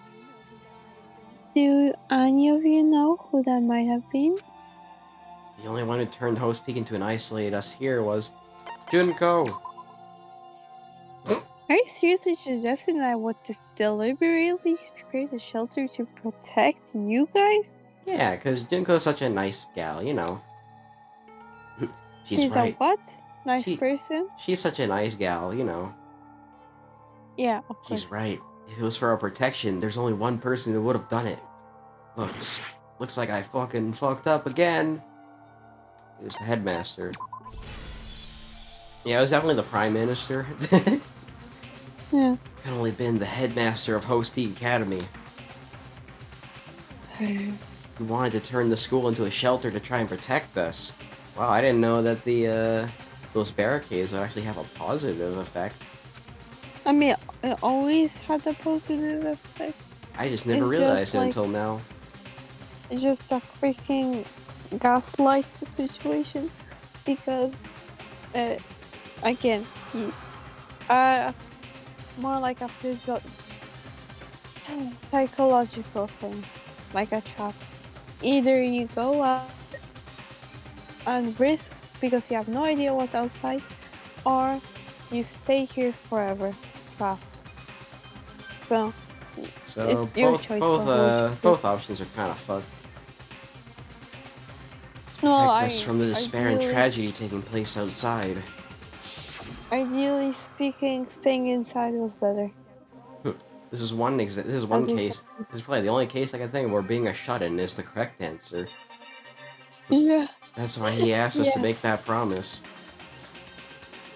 Do any of you know who that might have been? The only one who turned Host Peak into an isolated us here was Junko. Are you seriously suggesting that I would just deliberately create a shelter to protect you guys? Yeah, because Junko's such a nice gal, you know. She's She's a right. what? Nice She, person? she's such a nice gal, you know. Yeah, of She's course. right. If it was for our protection, there's only one person who would have done it. Looks like I fucking fucked up again. It was the headmaster. Yeah, it was definitely the prime minister. Yeah. Could only been the headmaster of Host Peak Academy. He wanted to turn the school into a shelter to try and protect us. Wow, I didn't know that those barricades would actually have a positive effect. I mean, it always had a positive effect. I just never It's realized just it like, until now. it's just a freaking gaslight situation because, uh, again, uh, more like a psychological thing, like a trap. Either you go out and risk because you have no idea what's outside, or you stay here forever, trapped. So So it's your choice for who to choose. both options are kind of fucked. Well, Protect us from the despair and ideally, tragedy taking place outside. ideally speaking, staying inside was better. Hmm. This is one As you case. can. This is probably the only case I can think of where being a shut-in is the correct answer. Yeah. That's why he asked us to make Yes. that promise.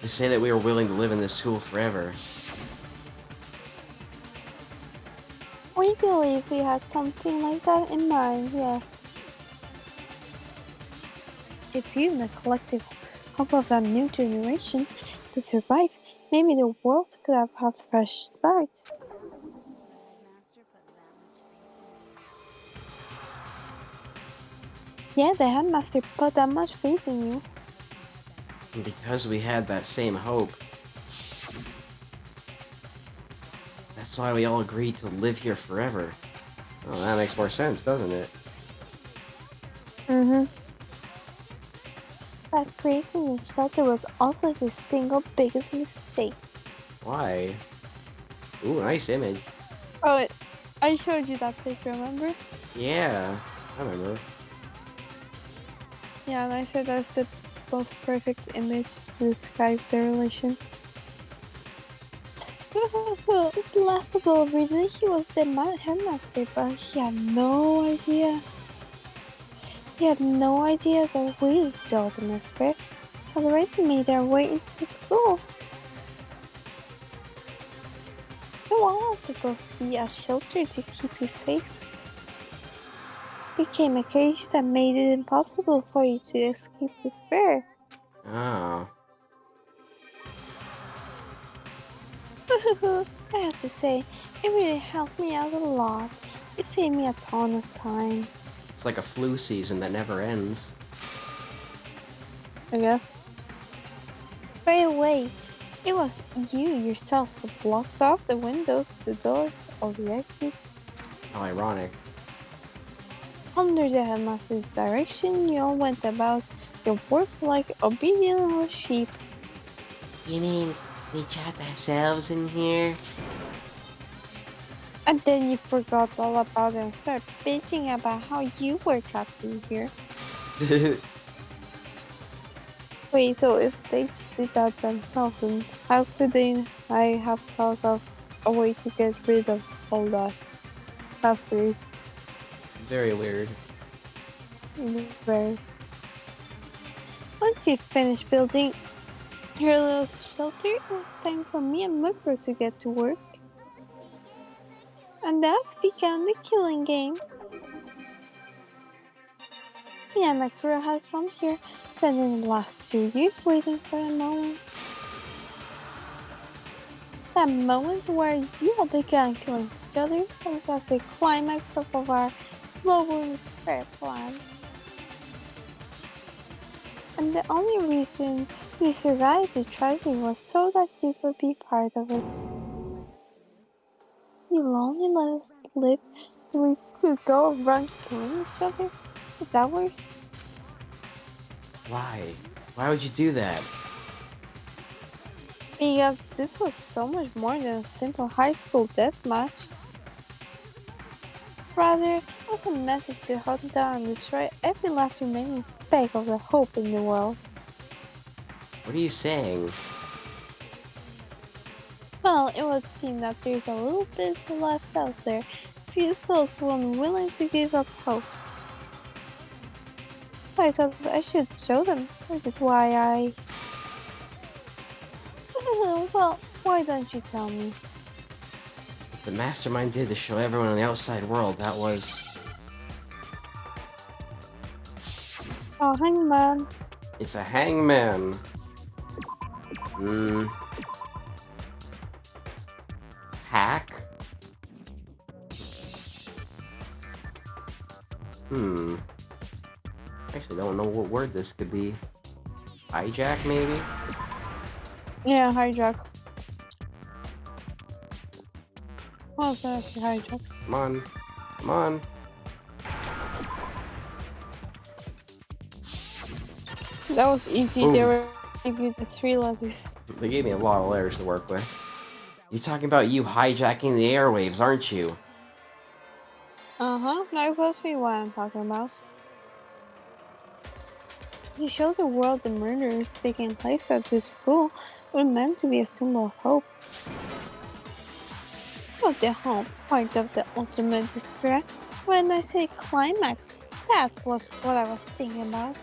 To say that we were willing to live in this school forever. We believe we had something like that in mind, yes. If you and the collective hope of a new generation to survive, maybe the world could have a fresh start. Yeah, the headmaster put that much faith in you. And because we had that same hope, that's why we all agreed to live here forever. Oh, that makes more sense, doesn't it? Mm-hmm. But creating a shelter was also his single biggest mistake. Why? Ooh, nice image. Oh, I showed you that pic, remember? Yeah, I remember. Yeah, and I said that's the most perfect image to describe their relation. It's laughable, really. He was the headmaster, but he had no idea. He had no idea that we, the ultimate spirit, had already made our way into the school. So what was supposed to be a shelter to keep you safe became a cage that made it impossible for you to escape despair. Oh. I have to say, it really helped me out a lot. It saved me a ton of time. It's like a flu season that never ends. I guess. By the way, It was you yourself who blocked off the windows, the doors, or the exits. How ironic. Under the headmaster's direction, you all went about your work like obedient little sheep. You mean we trapped ourselves in here? And then you forgot all about it and started bitching about how you were trapped in here. Wait, so if they did that themselves, then how could I have thought of a way to get rid of all that? That's weird. Very weird. Very. Once you finished building your little shelter, it was time for me and Mukro to get to work. And thus began the killing game. Me and my crew had come here, spending the last 2 years waiting for the moment. That moment where you all began killing each other was the climax of our global and fair plan. And the only reason we survived the tragedy was so that you could be part of it. You only let us live so we could go around killing each other? Is that worse? Why? Why would you do that? Because this was so much more than a simple high school deathmatch. Rather, it was a method to hunt down and destroy every last remaining speck of the hope in the world. What are you saying? Well, it would seem that there's a little bit left out there. Few souls who are unwilling to give up hope. So I thought I should show them, which is why I... Well, why don't you tell me? The mastermind did to show everyone in the outside world that was... Oh, hangman. It's a hangman. Hack? Actually don't know what word this could be. Hijack, maybe? Yeah, hijack. I was gonna say hijack. Come on. Come on. That was easy. Boom. They were gave you the 3 letters. They gave me a lot of letters to work with. You're talking about you hijacking the airwaves, aren't you? That's actually what I'm talking about. You show the world the murders taking place at this school were meant to be a symbol of hope. But the whole point of the ultimate despair, when I say climax, that was what I was thinking about.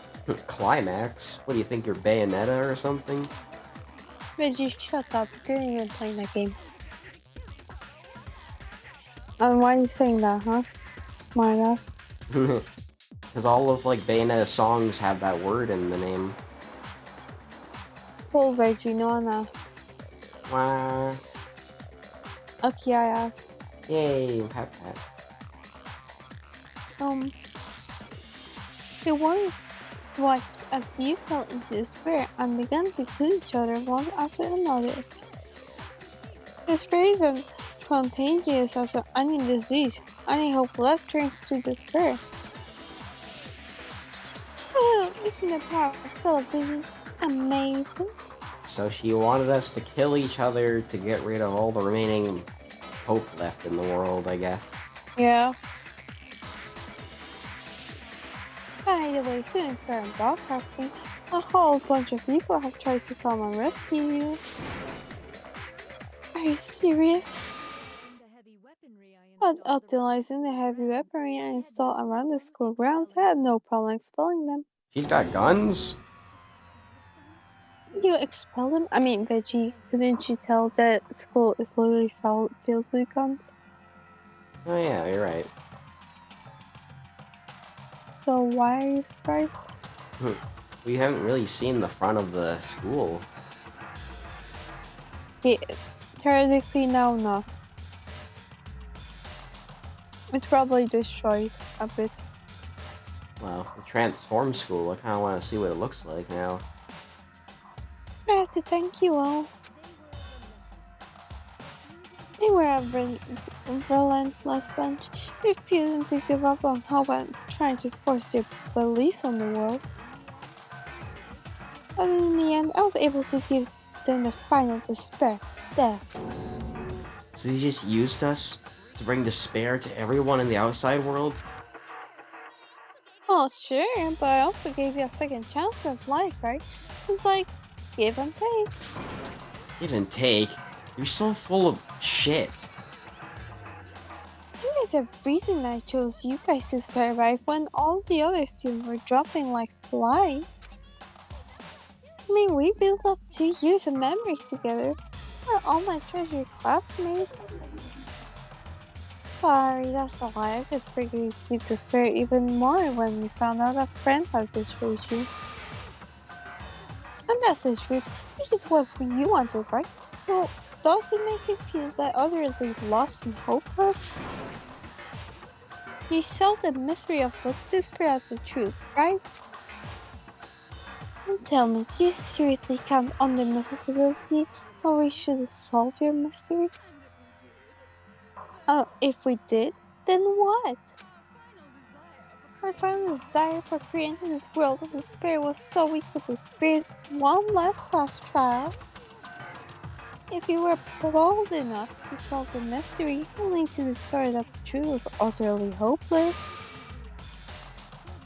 Climax? What do you think, you're Bayonetta or something? Reggie, shut up. You didn't even play that game. And why are you saying that, huh? Smartass. Because all of, like, Bayonetta songs have that word in the name. Cool, Reggie, no one else. Wah. Okay, I asked. Yay, pat pat. The one watched as you fell into despair and began to kill each other one after another. Despair isn't contagious as any disease. Any hope left turns to despair. Oh, isn't the power of television just amazing? So she wanted us to kill each other to get rid of all the remaining hope left in the world, I guess. Yeah. By the way, since started broadcasting, a whole bunch of people have tried to come and rescue you. Are you serious? But utilizing the heavy weaponry I installed around the school grounds, I had no problem expelling them. She's got guns? You expel them? I mean, Veggie, couldn't you tell that school is literally filled with guns? Oh yeah, you're right. So why are you surprised? We haven't really seen the front of the school. Yeah, theoretically now not. It's probably destroyed a bit. Well, the transform school, I kinda wanna see what it looks like now. I have to thank you all. They were a relentless bunch, refusing to give up on hope and trying to force their beliefs on the world. But in the end, I was able to give them the final despair, death. So you just used us to bring despair to everyone in the outside world? Oh, sure, but I also gave you a second chance at life, right? So it's like, give and take. Give and take? You're so full of shit. There's a reason I chose you guys to survive when all the other students were dropping like flies. I mean, we built up 2 years of memories together. We're all my treasured classmates. Sorry, that's a lie. I just figured you to spare even more when we found out a friend had betrayed you. And that's the truth, which is what you wanted, right? So, does it make you feel that utterly lost and hopeless? You saw the mystery of what despair as the truth, right? And tell me, do you seriously count on the possibility that we should solve your mystery? Oh, if we did, then what? Our final desire for creating this world of despair was so we could experience one last class trial. If you were bold enough to solve the mystery, only to discover that the truth was utterly hopeless,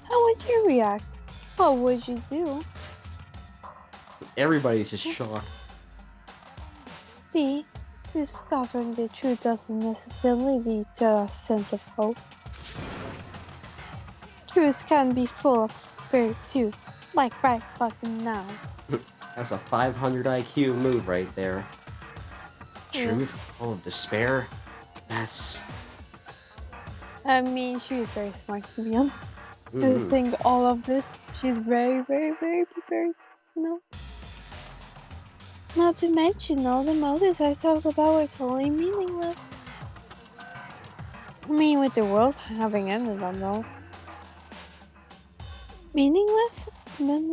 how would you react? What would you do? Everybody's just shocked. See, discovering the truth doesn't necessarily lead to a sense of hope. Truth can be full of spirit too, like right fucking now. That's a 500 IQ move right there. Yeah. Truth, full of despair. That's. I mean, she's very smart to be honest. To Mm-hmm. think all of this, she's very, very, very prepared, you know? Not to mention, all the motives I talked about were totally meaningless. I mean, with the world having ended on though. Meaningless? And then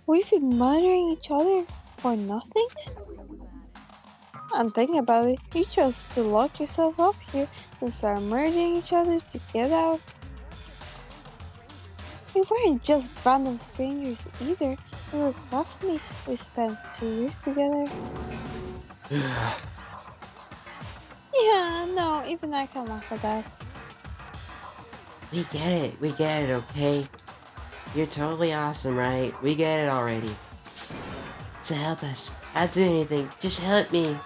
we've been murdering each other for nothing? And think about it, you chose to lock yourself up here and start murdering each other to get out. We weren't just random strangers either. We were classmates. We spent 2 years together. Yeah, no, even I can laugh at that. We get it, okay? You're totally awesome, right? We get it already. So help us. I'll do anything. Just help me.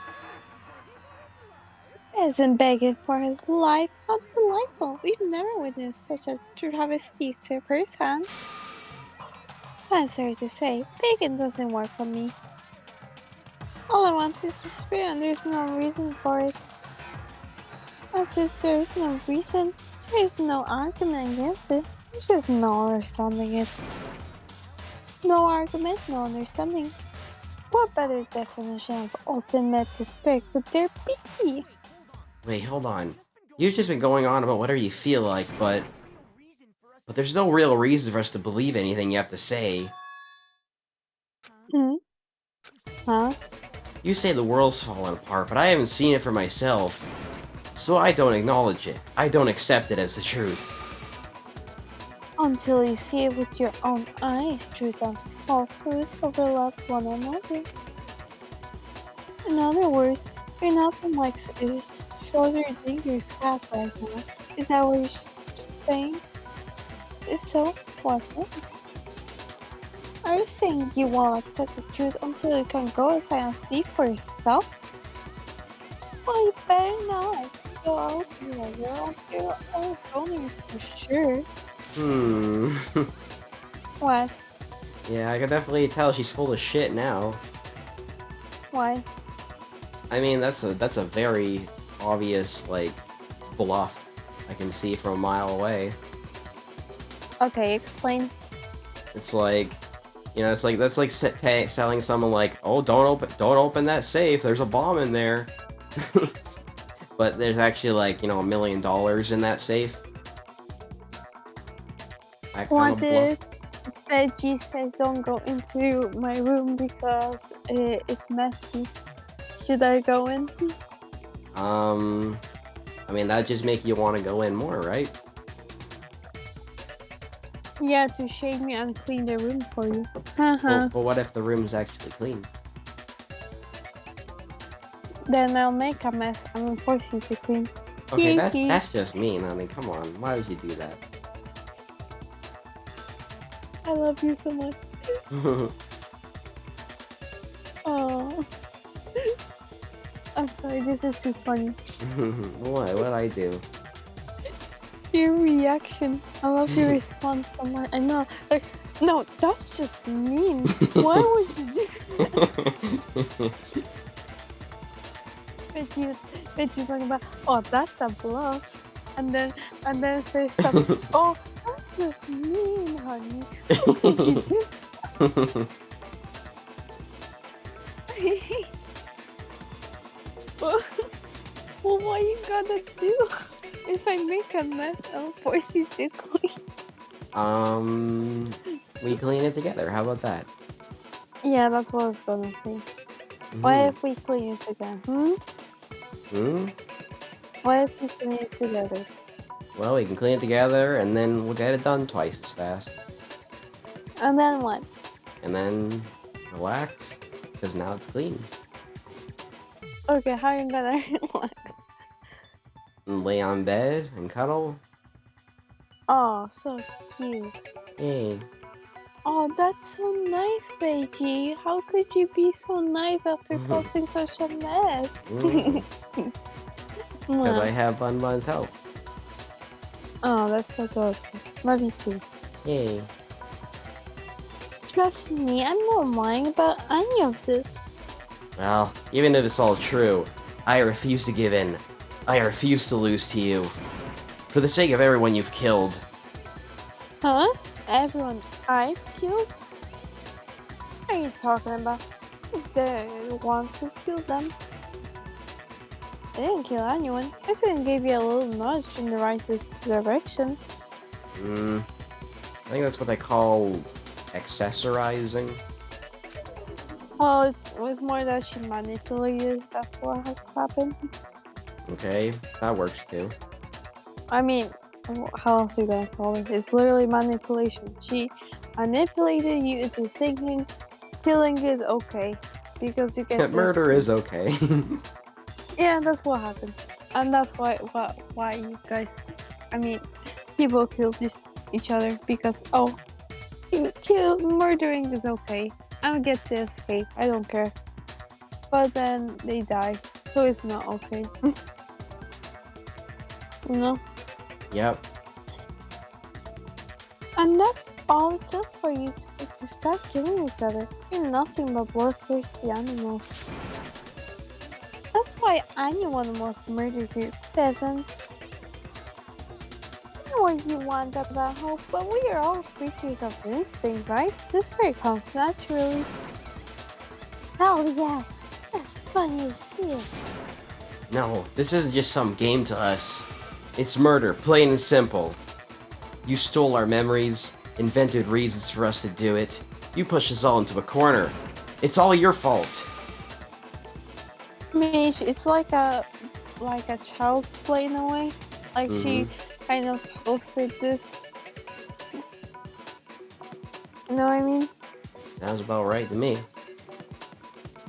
Isn't begging for his life? How delightful! We've never witnessed such a travesty firsthand. I'm sorry to say, begging doesn't work on me. All I want is to spare, and there's no reason for it. And since there is no reason, there is no argument against it. There's just no understanding it. No argument, no understanding. What better definition of ultimate despair could there be? Wait, hold on. You've just been going on about whatever you feel like, but there's no real reason for us to believe anything you have to say. Hmm? Huh? You say the world's falling apart, but I haven't seen it for myself. So I don't acknowledge it. I don't accept it as the truth. Until you see it with your own eyes, truth and falsehoods overlap one another. In other words, you're not from like shoulder dangerous class right now. Is that what you're saying? If so, what then? Are you saying you won't accept the truth until you can go outside and see for yourself? Well, you better not. Go out here, you're on your own owners for sure. Hmm. What? Yeah, I can definitely tell she's full of shit now. Why? I mean, that's a very obvious, like, bluff. I can see from a mile away. Okay, explain. It's like, you know, it's like that's like selling someone like, oh, don't open that safe. There's a bomb in there. But there's actually like, you know, $1 million in that safe. That kind What of bluff. if Veggie says don't go into my room because it's messy? Should I go in? I mean, that'd just make you want to go in more, right? Yeah, to shame me and clean the room for you. But what if the room's actually clean? Then I'll make a mess and will force you to clean. Okay, that's just mean. I mean, come on. Why would you do that? I love you so much. Oh, I'm sorry. This is too funny. What'd I do? Your reaction. I love your response so much. I know. Like, no, that's just mean. Why would you do that? But you talk about, oh, that's a bluff, and then say something. Oh, that's just mean, honey. How could you do that? Well, what you gonna do? If I make a mess, I'll force you to clean. We clean it together. How about that? Yeah, that's what I was gonna say. What if we clean it together? What if we clean it together? Well, we can clean it together, and then we'll get it done twice as fast. And then what? And then relax, because now it's clean. Okay, how are you gonna relax? And lay on bed and cuddle. Oh, so cute. Yay. Oh, that's so nice, Beiji. How could you be so nice after causing such a mess? Because I have Bun's help. Oh, that's so adorable. Love you too. Yay. Trust me, I'm not lying about any of this. Well, even if it's all true, I refuse to give in. I refuse to lose to you. For the sake of everyone you've killed. Huh? Everyone I've killed? What are you talking about? If they're the ones who killed them. I didn't kill anyone. I just gave you a little nudge in the right direction. I think that's what they call accessorizing. Well, it was more that she manipulated. That's what has happened. Okay, that works too. I mean, how else are you gonna call it? It's literally manipulation. She manipulated you into thinking killing is okay because you get murder is okay. Yeah, that's what happened, and that's why you guys, I mean, people killed each other because murdering is okay. I get to escape. I don't care. But then they die, so it's not okay. You know? Yep. And that's all it took for you to start killing each other. You're nothing but bloodthirsty animals. That's why anyone must murder you, peasant. It's not what you want about hope, but we are all creatures of instinct, right? This fear comes naturally. Oh yeah, that's funny as shit. No, this isn't just some game to us. It's murder, plain and simple. You stole our memories, invented reasons for us to do it. You pushed us all into a corner. It's all your fault. I mean, it's like a child's play in a way. Like she kind of posted this. You know what I mean? Sounds about right to me.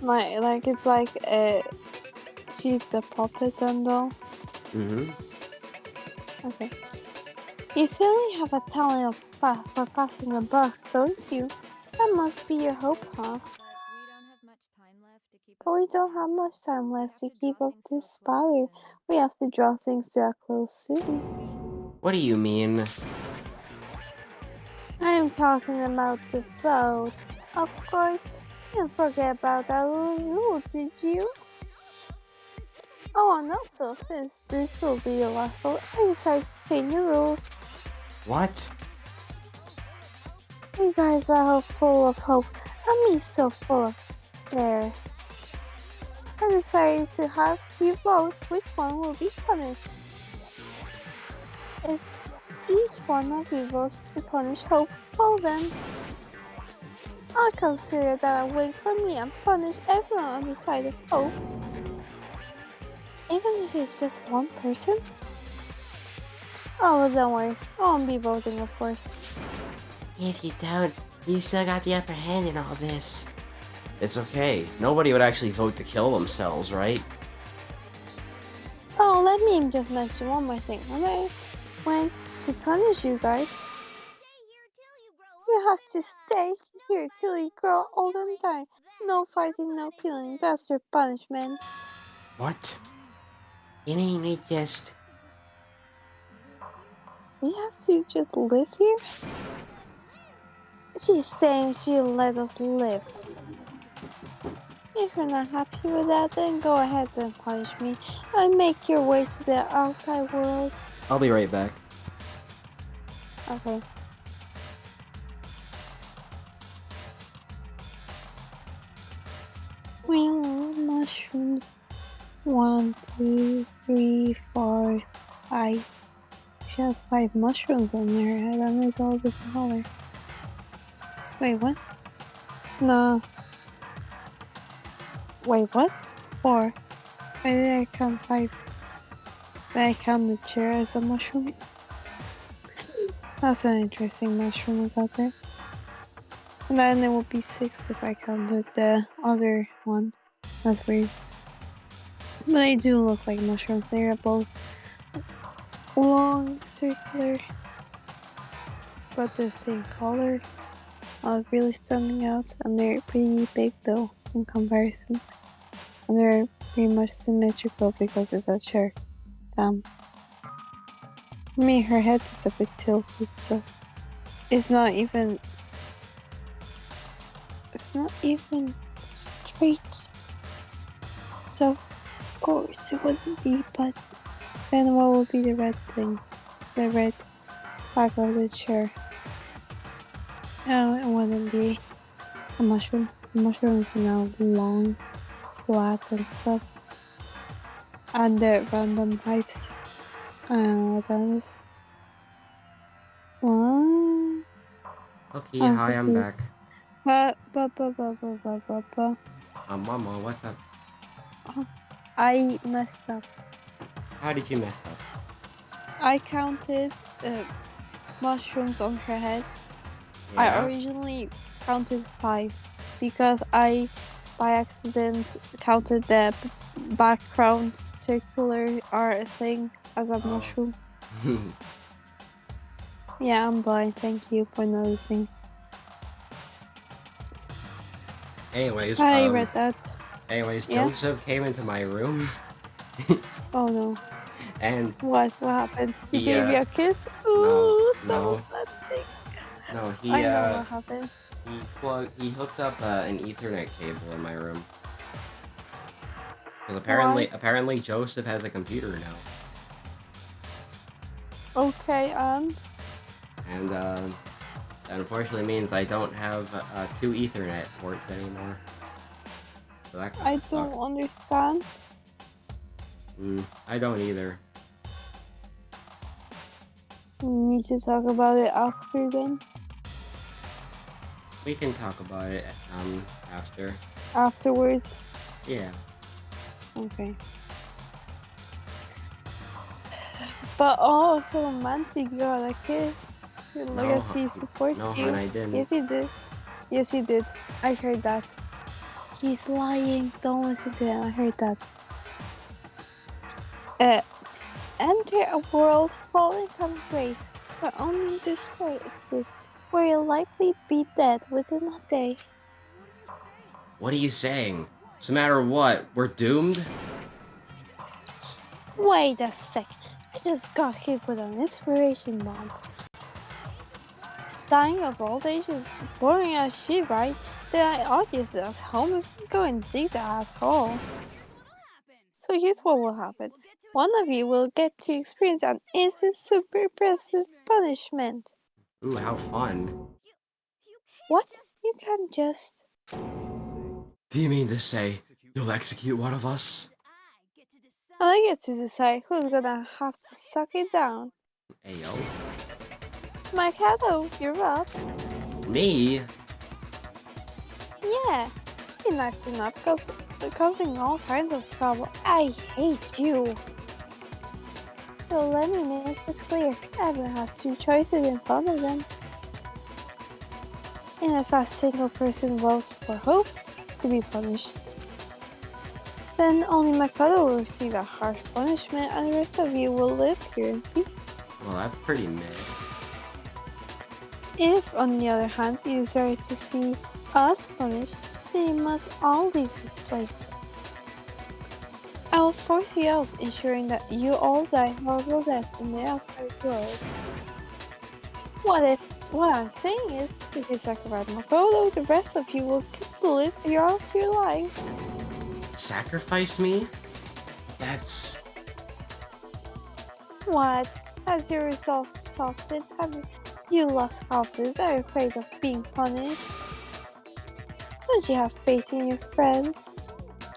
Like it's like she's the puppet and all. Okay. You certainly have a talent for passing a buck, don't you? That must be your hope, huh? But we don't have much time left to keep up this spider. We have to draw things to a close soon. What do you mean? I am talking about the vote. Of course, you didn't forget about that little rule, did you? Oh, and also, since this will be the last vote, I decided to change the rules. What? You guys are full of hope, and me so full of despair. I decided to have you vote which one will be punished. If each one of you votes to punish Hope, well then, I'll consider that a win for me and punish everyone on the side of hope, even if it's just one person. Oh, well, don't worry. I won't be voting, of course. If you don't, you still got the upper hand in all this. It's okay. Nobody would actually vote to kill themselves, right? Oh, let me just mention one more thing. When I went to punish you guys, you have to stay here till you grow old and die. No fighting, no killing. That's your punishment. What? You mean we just... We have to just live here? She's saying she'll let us live. If you're not happy with that, then go ahead and punish me and make your way to the outside world. I'll be right back. Okay. We love mushrooms. 1, 2, 3, 4, 5. She has 5 mushrooms on her head and it's all different color. Wait, what? No. Wait, what? 4. Why did I count 5? Did I count the chair as a mushroom? That's an interesting mushroom about that. And then it would be 6 if I counted the other one. That's weird. But they do look like mushrooms. They are both long, circular, but the same color. Really standing out, and they're pretty big though in comparison. And they're pretty much symmetrical because it's a chair. Damn. I mean, her head is a bit tilted, so it's not even straight. So of course it wouldn't be, but then what would be the red thing? The red back of the chair. No, it wouldn't be a mushroom. Mushrooms are now long, flat and stuff. And the random pipes. I don't know what that is. What? Okay, I'm hi, I'm back. confused. But. Mama, what's up? I messed up. How did you mess up? I counted mushrooms on her head. Yeah? I originally counted 5 because I, by accident, counted the background circular art thing as a mushroom. Yeah, I'm blind. Thank you for noticing. Anyways, I read that. Anyways, Yeah? Joseph came into my room. Oh no. And What happened? He he, gave you a kiss? no, Ooh, so no, romantic. no, he, I know what happened. he hooked up an Ethernet cable in my room. Because Why? apparently Joseph has a computer now. Okay, and? And, that unfortunately means I don't have 2 Ethernet ports anymore. So that I sucks. don't understand. I don't either. We need to talk about it after then. We can talk about it, after. Afterwards? Yeah. Okay. But oh, it's so romantic. You got a kiss. Look at he supports you. No, I didn't. Yes, he did. Yes, he did. I heard that. He's lying. Don't listen to him. I heard that. Enter a world fallen from grace, where only despair exists, where you'll likely be dead within a day. What are you saying? So matter what, we're doomed? Wait a sec. I just got hit with an inspiration bomb. Dying of old age is boring as shit, right? The audience at home isn't going to dig that at all. So here's what will happen. One of you will get to experience an instant super impressive punishment. Ooh, how fun. What? You can't just... Do you mean to say you'll execute one of us? And I get to decide who's gonna have to suck it down. Ayo. Mike, hello, you're up. Me? Yeah, he knocked it up causing all kinds of trouble. I hate you. So let me make this clear. Everyone has two choices in front of them. And if a single person votes for Hope to be punished, then only Makoto will receive a harsh punishment and the rest of you will live here in peace. Well, that's pretty mid. If, on the other hand, you desire to see us punished, then you must all leave this place. I will force you out, ensuring that you all die horrible deaths in the outside world. What I'm saying is, if you sacrifice Makoto, the rest of you will get to live throughout your lives. Sacrifice me? That's... What? Has your resolve softened? Have you lost confidence? Are you afraid of being punished? Don't you have faith in your friends?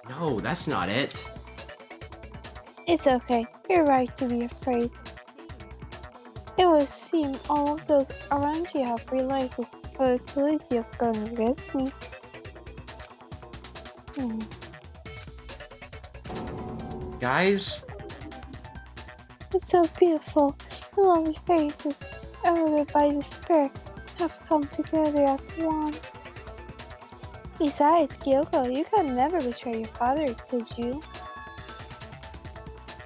No, that's not it. It's okay. You're right to be afraid. It would seem all of those around you have realized the futility of going against me. Guys? You're so beautiful. Your lovely faces, eroded by despair, have come together as one. Besides, Kyoko, you could never betray your father, could you?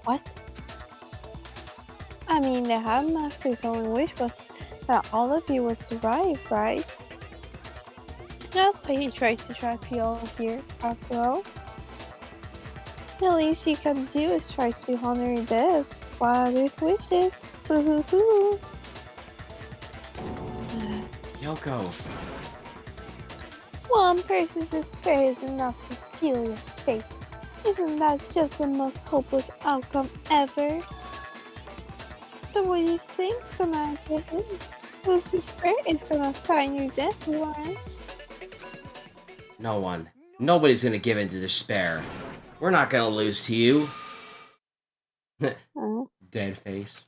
What? I mean, the headmaster's only wish was that all of you would survive, right? That's why he tries to trap you all here as well. The least you can do is try to honor your death's father's wishes. Hoo-hoo-hoo. Yoko. One person's despair is enough to seal your fate. Isn't that just the most hopeless outcome ever? So what do you think's gonna happen? Whose despair is gonna sign your death warrant? No one. Nobody's gonna give in to despair. We're not gonna lose to you. Dead face.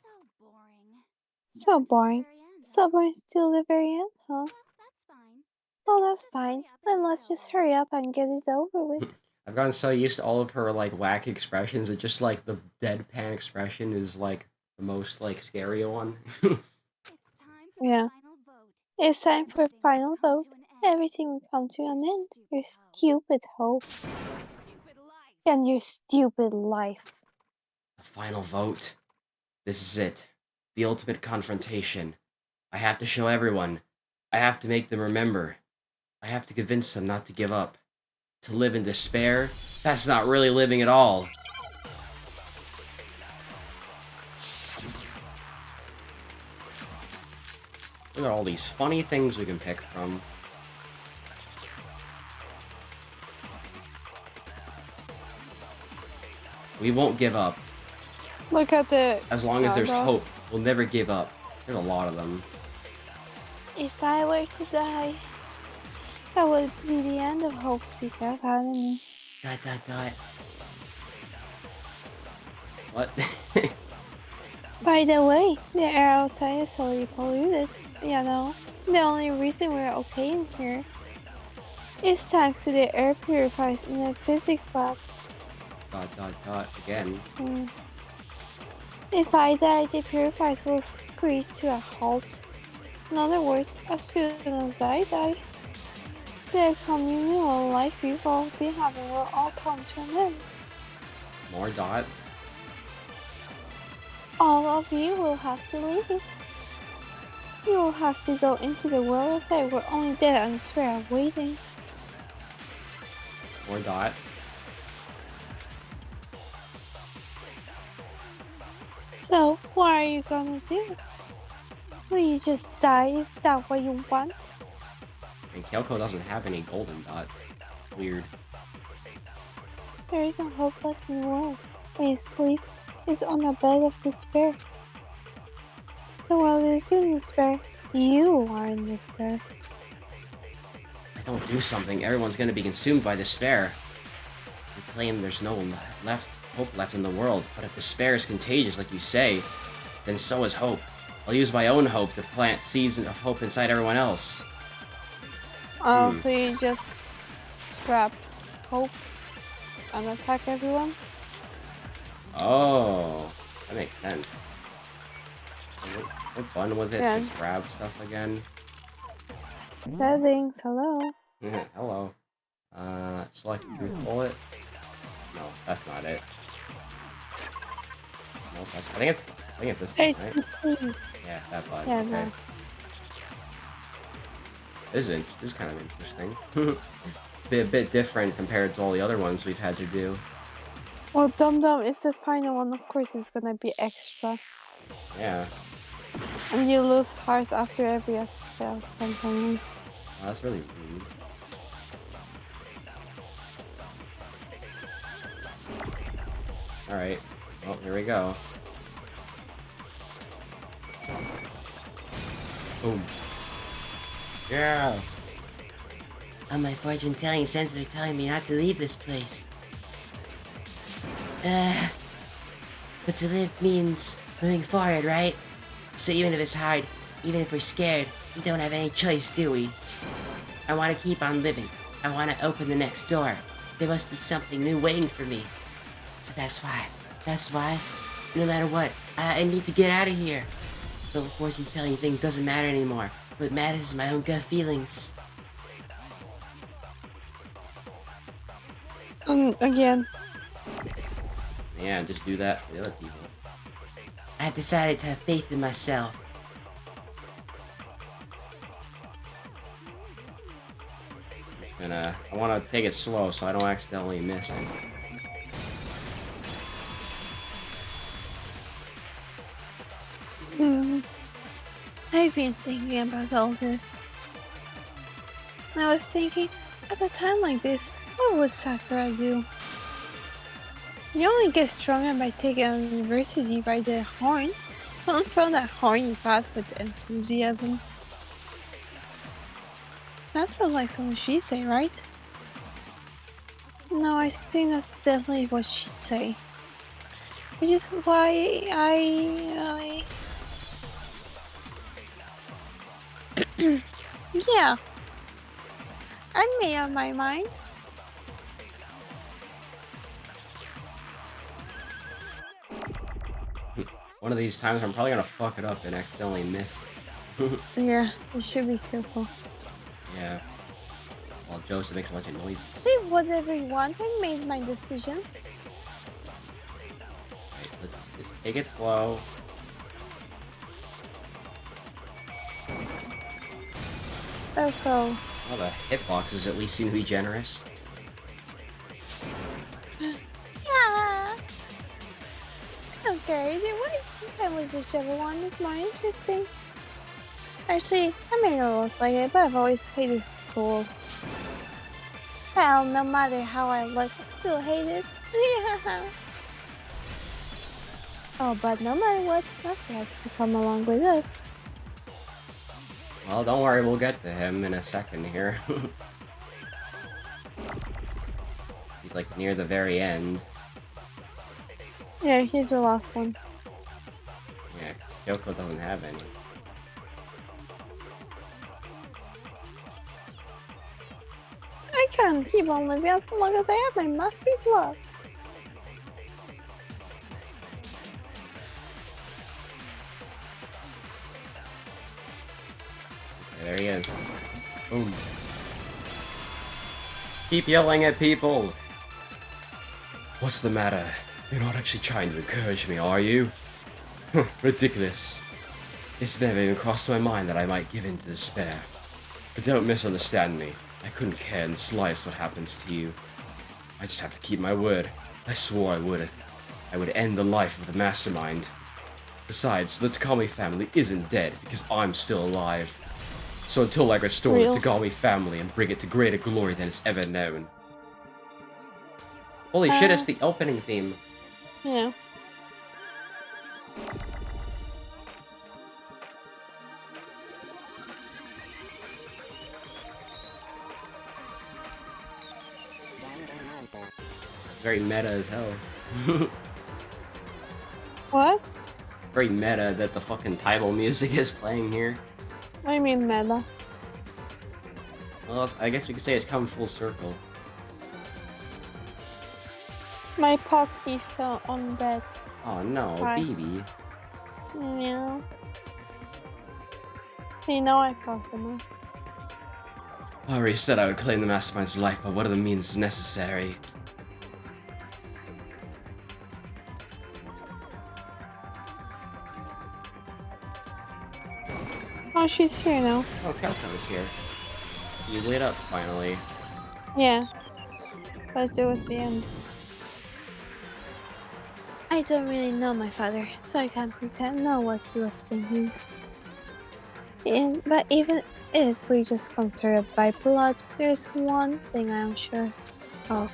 So boring. So boring till the very end, huh? Well, that's fine. Then let's just hurry up and get it over with. I've gotten so used to all of her, like, wacky expressions that just, like, the deadpan expression is, like, the most, like, scary one. Yeah. It's time for a final vote. Everything will come to an end. Your stupid hope. And your stupid life. The final vote. This is it. The ultimate confrontation. I have to show everyone. I have to make them remember. I have to convince them not to give up. To live in despair? That's not really living at all. Look at all these funny things we can pick from. We won't give up. Look at the... As long as there's hope, we'll never give up. There's a lot of them. If I were to die, that would be the end of Hope's Peak Academy. ... What? By the way, the air outside is totally polluted. You know, the only reason we're okay in here is thanks to the air purifiers in the physics lab. ... Again. If I die, the purifiers will screech to a halt. In other words, as soon as I die, the communal life we've all been having will all come to an end. More dots? All of you will have to leave. You will have to go into the world outside where only death and despair are waiting. More dots? So, what are you gonna do? Will you just die? Is that what you want? And Kyoko doesn't have any golden dots. Weird. There is no hope left in the world. When you sleep is on a bed of despair. The world is in despair. You are in despair. If I don't do something, everyone's gonna be consumed by despair. You claim there's no hope left in the world, but if despair is contagious, like you say, then so is hope. I'll use my own hope to plant seeds of hope inside everyone else. Oh, so you just grab hope and attack everyone. Oh, that makes sense. What button was it Yeah. to grab stuff again? Settings, hello. Hello. Select truth bullet. No, that's not it. Nope, I think it's this button, right? Yeah, that button. Yeah, okay. nice. This is kind of interesting. A bit different compared to all the other ones we've had to do. Well, Dum Dum is the final one, of course it's gonna be extra. Yeah. And you lose hearts after every attack sometimes. Oh, that's really rude. Alright. Well, here we go. Boom. Yeah! My fortune-telling senses are telling me not to leave this place. But to live means moving forward, right? So even if it's hard, even if we're scared, we don't have any choice, do we? I want to keep on living. I want to open the next door. There must be something new waiting for me. So that's why, no matter what, I need to get out of here. The fortune-telling thing doesn't matter anymore. What matters is my own gut feelings. Again. Yeah, just do that for the other people. I've decided to have faith in myself. I want to take it slow so I don't accidentally miss any. I've been thinking about all this. I was thinking, at a time like this, what would Sakura do? You only get stronger by taking adversity by the horns. Don't throw that horny path with enthusiasm. That sounds like something she'd say, right? No, I think that's definitely what she'd say. Which is why I... Yeah. I made up my mind. One of these times I'm probably gonna fuck it up and accidentally miss. Yeah, you should be careful. Yeah. While Joseph makes a bunch of noises. Say whatever you want, I made my decision. Right, let's just take it slow. Oh, well, the hitboxes at least seem to be generous. Yeah. Okay, then what if I with whichever one is more interesting? Actually, I may not look like it, but I've always hated school. Well, no matter how I look, I still hate it. Yeah. Oh, but no matter what, Master has to come along with us. Well, don't worry, we'll get to him in a second here. He's like near the very end. Yeah, he's the last one. Yeah, 'cause Kyoko doesn't have any. I can't keep on living as long as I have my master's love. Okay, there he is. Boom. Keep yelling at people! What's the matter? You're not actually trying to encourage me, are you? Ridiculous. It's never even crossed my mind that I might give in to despair. But don't misunderstand me. I couldn't care in the slightest what happens to you. I just have to keep my word. I swore I would. I would end the life of the mastermind. Besides, the Takami family isn't dead because I'm still alive. So until I restore the Takami family and bring it to greater glory than it's ever known. Holy shit, it's the opening theme. Yeah. Very meta as hell. What? Very meta that the fucking title music is playing here. I mean meta. Well, I guess we could say it's come full circle. My pocky fell on bed. Oh no, Hi. baby. Yeah. See, now I caused the mess. I already said I would claim the mastermind's life, but what are the means necessary? Oh, she's here now. Oh, Calco's here. You lit up finally. Yeah. But it was the end. I don't really know my father, so I can't pretend know what he was thinking. But even if we just consider by blood, there's one thing I'm sure of.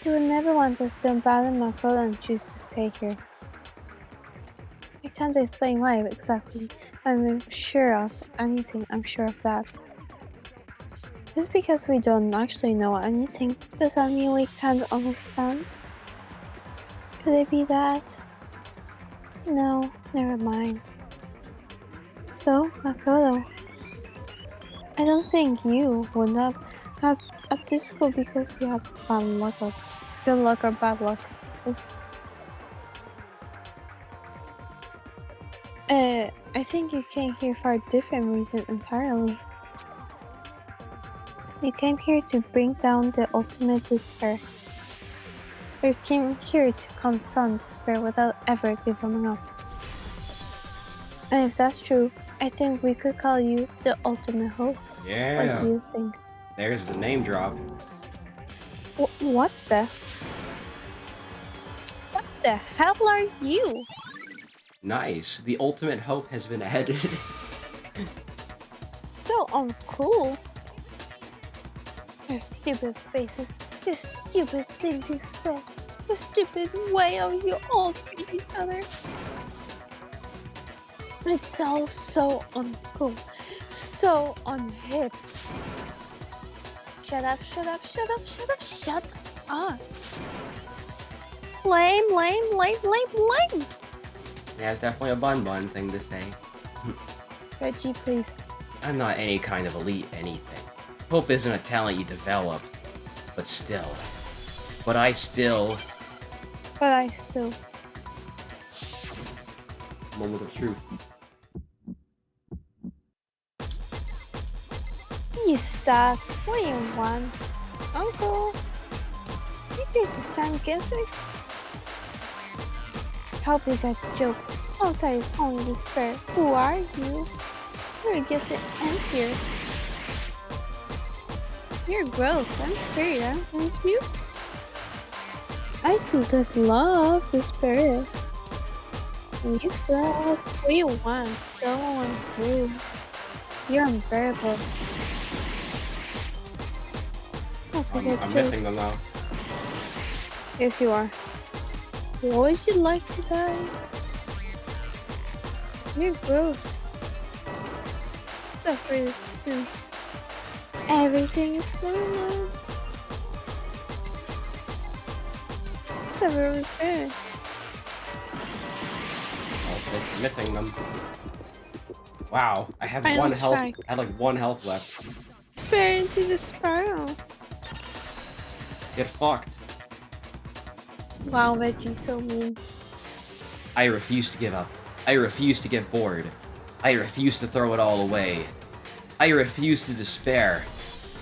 He would never want us to abandon Makoto and choose to stay here. I can't explain why exactly, and I'm sure of anything, I'm sure of that. Just because we don't actually know anything, does that mean we can't understand? Could it be that? No, never mind. So, Makoto, I don't think you would have cast at this school because you had bad luck or good luck or bad luck. Oops. I think you came here for a different reason entirely. You came here to bring down the ultimate despair. You came here to confront despair without ever giving up. And if that's true, I think we could call you the ultimate hope. Yeah. What do you think? There's the name drop. What the hell are you? Nice. The ultimate hope has been added. So uncool. The stupid faces, the stupid things you said, the stupid way of you all treat each other. It's all so uncool, so unhip. Shut up, shut up, shut up, shut up, shut up. Lame, lame, lame, lame, lame. Yeah, it's definitely a bun thing to say. Reggie, please. I'm not any kind of elite anything. Hope isn't a talent you develop. But still. But I still... Moment of truth. You suck. What do you want? Uncle? You two to stand against it? Help is a joke. Outside is only despair. Who are you? You're just an ant here. You're gross. I'm scared, aren't you? I just love despair. You suck. What do you want? Don't want to. You're unbearable. I'm missing them now. Yes, you are. Would you like to die? You're gross. Suffer this too. Everything is fine. Suffer was bad. Oh, missing them. Wow, I have I one lost health. track. I had like one health left. Spare into the spiral. Get fucked. Wow, Reggie, so mean. I refuse to give up. I refuse to get bored. I refuse to throw it all away. I refuse to despair.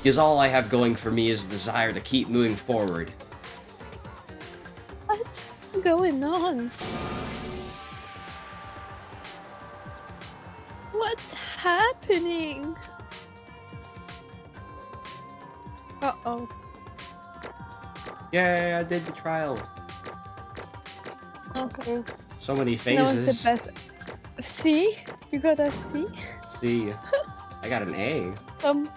Because all I have going for me is the desire to keep moving forward. What's going on? What's happening? Uh-oh. Yeah, I did the trial. Okay. So many That phases. was the best. C? You got a C? See, I got an A. Dum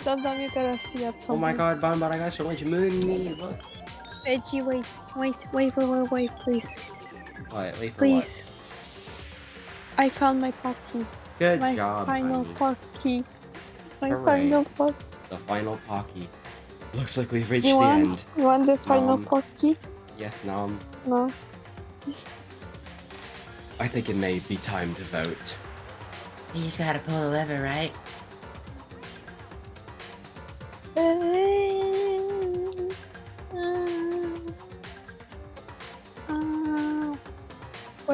dum, you got a C at some Oh my point. god, Bonbon, I got so much moon in me. Look. Reggie, wait, please. What? Wait for Please. I found my pop key. what? Good My job, final honey. pop key. My Hooray. final pop. The final Pocky. Looks like we've reached You the end. want the final pop key? Yes, Nom. No. I think it may be time to vote. You just gotta pull the lever, right?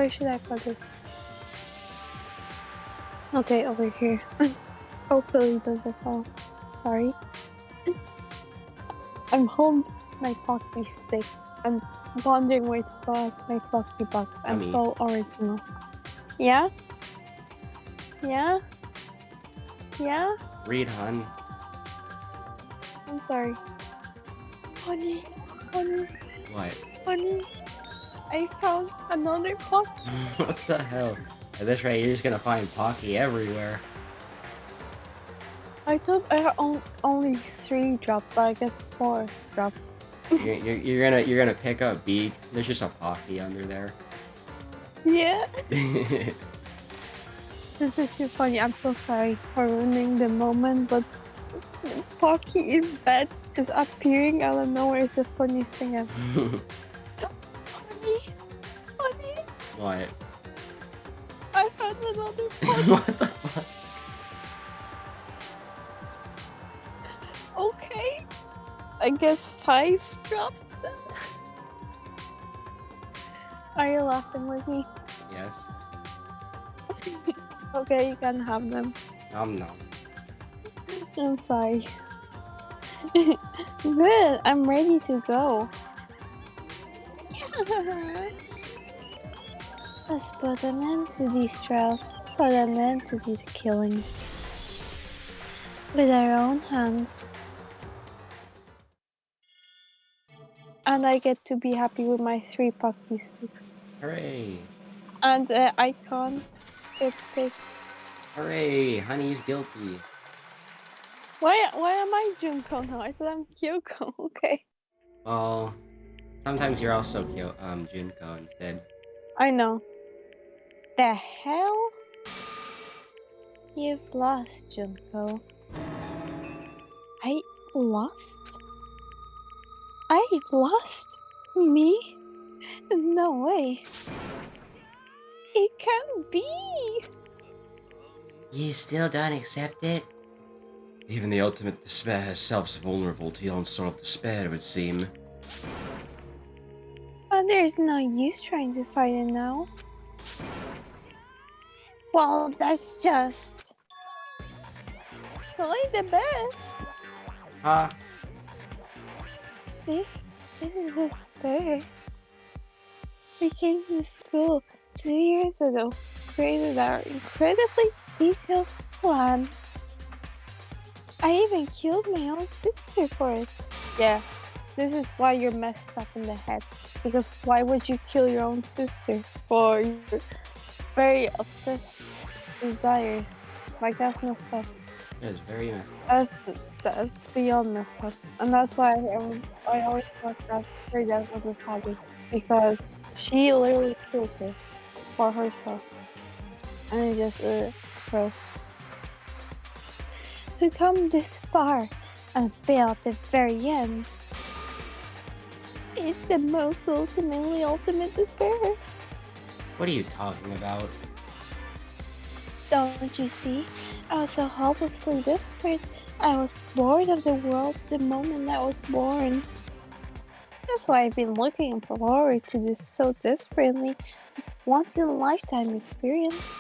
Where should I put this? Okay, over here. Hopefully it doesn't fall. Sorry. I'm holding my Pocky stick. I'm wondering where to put my Pocky box. I'm Yummy. so original. Yeah? Yeah? Yeah? Read, hun. I'm sorry. Honey, honey, What? honey. I found another Pocky. What the hell? At this rate, you're just gonna find Pocky everywhere. I thought I had only 3 dropped, but I guess 4 dropped. You're gonna pick up Beak. There's just a Pocky under there. Yeah. This is too funny. I'm so sorry for ruining the moment, but Pocky in bed just appearing out of nowhere is the funniest thing ever. Honey, honey, What? I found another Pocky. What the fuck? Okay, I guess 5 drops then. Are you laughing with me? Yes. Okay, you can have them. No. I'm sorry. Good, I'm ready to go. Let's put an end to these trials. Put an end to the killing. With our own hands. And I get to be happy with my 3 Pocky sticks. Hooray! And the icon gets fixed. Hooray! Honey's guilty. Why am I Junko now? I said I'm Kyoko. Okay. Well, sometimes you're also Junko instead. I know. The hell? You've lost, Junko. I lost? I lost? Me? No way. It can't be. You still don't accept it? Even the ultimate despair herself's vulnerable to the onslaught of despair, it would seem. But there's no use trying to fight it now. Well, that's just... totally the best. Huh? This is despair. We came to school 2 years ago, created our incredibly detailed plan. I even killed my own sister for it. Yeah, this is why you're messed up in the head. Because why would you kill your own sister for your very obsessed desires? Like, that's messed up. That is very messed up. That's beyond messed up. And that's why I always thought that her dad was a sadist. Because she literally kills her for herself. And it just, gross. To come this far and fail at the very end. It's the most ultimate despair. What are you talking about? Don't you see? I was so hopelessly desperate. I was bored of the world the moment I was born. That's why I've been looking forward to this so desperately. This once in a lifetime experience.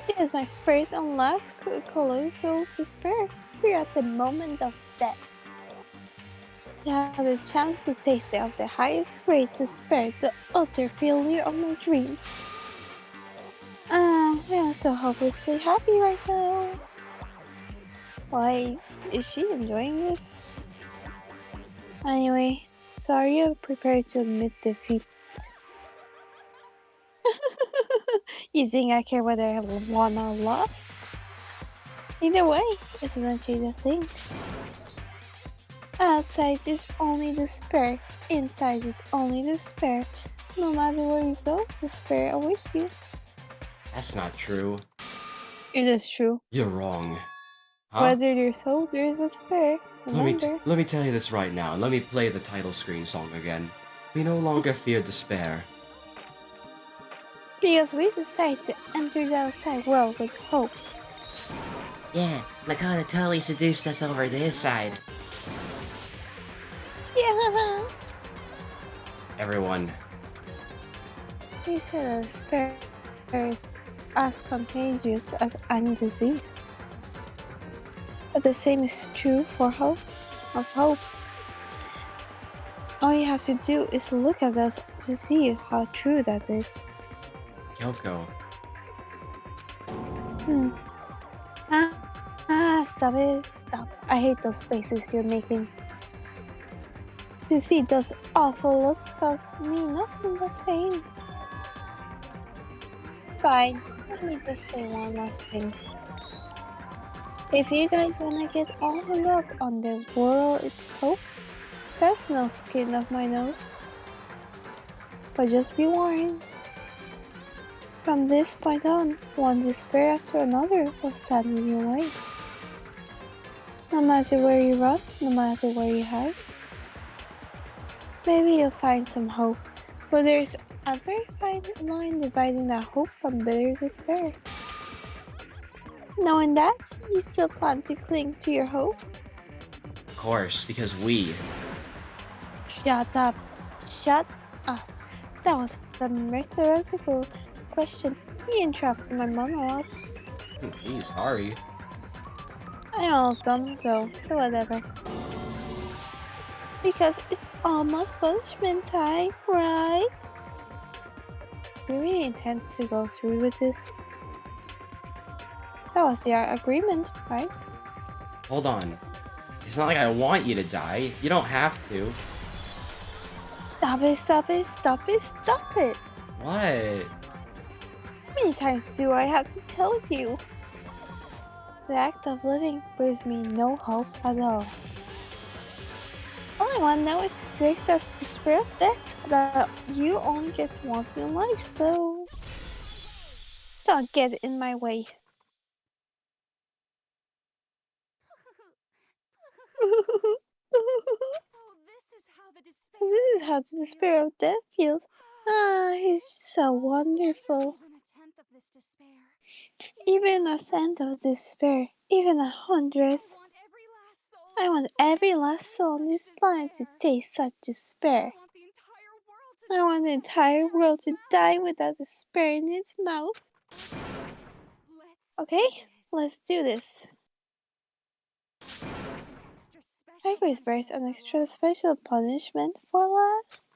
It is my first and last colossal despair. We're at the moment of death. To have the chance to taste of the highest grade despair, the utter failure of my dreams. I'm so hopelessly happy right now. Why, is she enjoying this? Anyway, so are you prepared to admit defeat? You think I care whether I won or lost? Either way, isn't that the thing? Outside is only despair, inside is only despair. No matter where you go, despair awaits you. That's not true. It is true. You're wrong. Huh? Whether there's hope, there is despair. Remember? Let me tell you this right now. Let me play the title screen song again. We no longer fear despair. Because we decide to enter the outside world with hope. Yeah, Makoto totally seduced us over to his side. Yeah. Everyone, You said that despair is as contagious as any disease. But the same is true for hope. All you have to do is look at us to see how true that is. Kyoko. Stop it, stop. I hate those faces you're making. To see those awful looks cause me nothing but pain. Fine, let me just say one last thing. If you guys wanna get all hung up on the world's hope, that's no skin of my nose. But just be warned. From this point on, one despair after another will stand in your way. No matter where you run, no matter where you hide. Maybe you'll find some hope, but there's a very fine line dividing that hope from bitter despair. Knowing that, you still plan to cling to your hope? Of course, because we. Shut up. Shut up. That was a rhetorical question. You interrupted my monologue. Geez, sorry. I'm almost done though, so whatever. Because it's almost punishment time, right? We really intend to go through with this? That was your agreement, right? Hold on. It's not like I want you to die. You don't have to. Stop it, stop it, stop it, stop it! What? How many times do I have to tell you? The act of living brings me no hope at all. All I want now is to take that despair of death that you only get once in life, so don't get in my way. So this is how the despair of death feels. Ah, he's so wonderful. Even a tenth of despair, even a hundredth. I want every last soul on this planet to taste such despair. I want the entire world to die with that despair in its mouth. Okay, let's do this. I reserve an extra special punishment for last.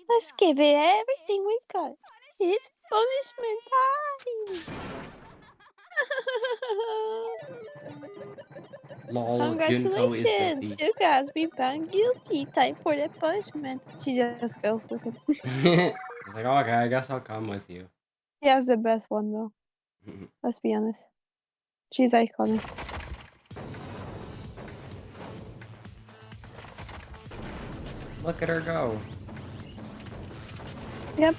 Let's give it everything we've got. It's punishment time! Lol, Junko is Congratulations! guilty. Yuka has been found guilty. Time for the punishment. She just goes with it. He's like, okay, I guess I'll come with you. He has the best one though. Let's be honest. She's iconic. Look at her go. Yep.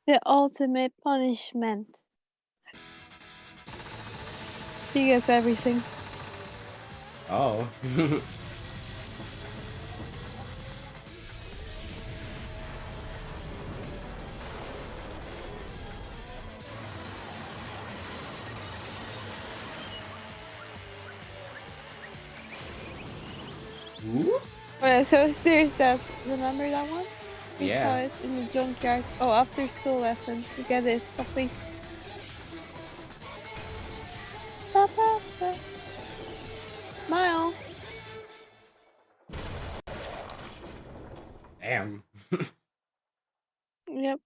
The ultimate punishment. He gets everything. Oh. Ooh? Okay, so there's that. Remember that one? We Yeah. saw it in the junkyard. Oh, after school lesson. You get it. Complete. Smile. Damn. Yep.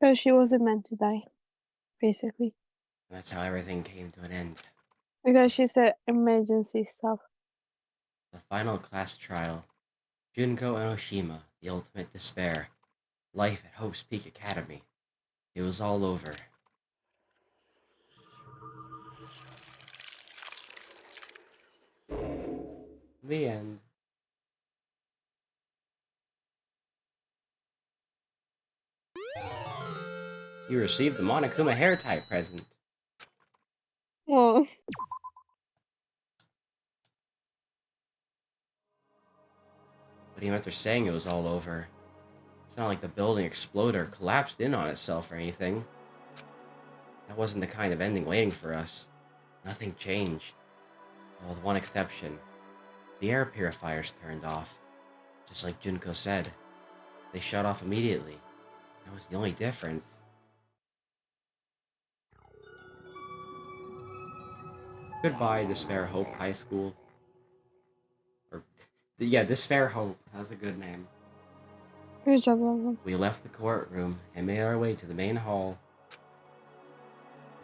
So she wasn't meant to die, basically. That's how everything came to an end. Because she said emergency stuff. The final class trial. Junko Enoshima, the ultimate despair. Life at Hope's Peak Academy. It was all over. The end. You received the Monokuma hair tie present. Well, What do you meant they're saying it was all over? It's not like the building exploded or collapsed in on itself or anything. That wasn't the kind of ending waiting for us. Nothing changed. Well, with one exception. The air purifiers turned off. Just like Junko said. They shut off immediately. That was the only difference. Goodbye, Despair Hope High School. Or, yeah, Despair Hope. That's a good name. good job, Logan. We left the courtroom and made our way to the main hall.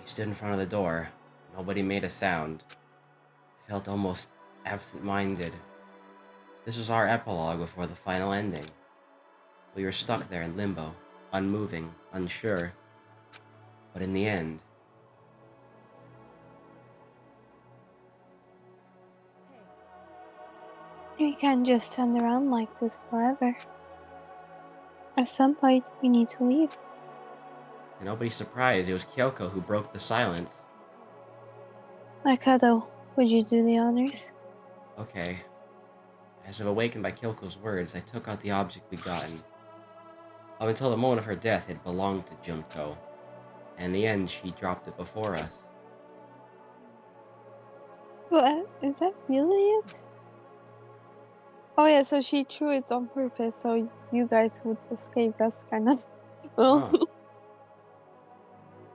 We stood in front of the door. Nobody made a sound. I felt almost absent-minded. This was our epilogue before the final ending. We were stuck there in limbo, unmoving, unsure. But in the end... We can't just stand around like this forever. At some point, we need to leave. To nobody's surprise, it was Kyoko who broke the silence. Mikado, would you do the honors? Okay. As if awakened by Kyoko's words, I took out the object we'd gotten. Up until the moment of her death, it belonged to Junko. And in the end, she dropped it before us. What? Is that really it? Oh yeah, so she threw it on purpose so you guys would escape. That's kind of well. Huh.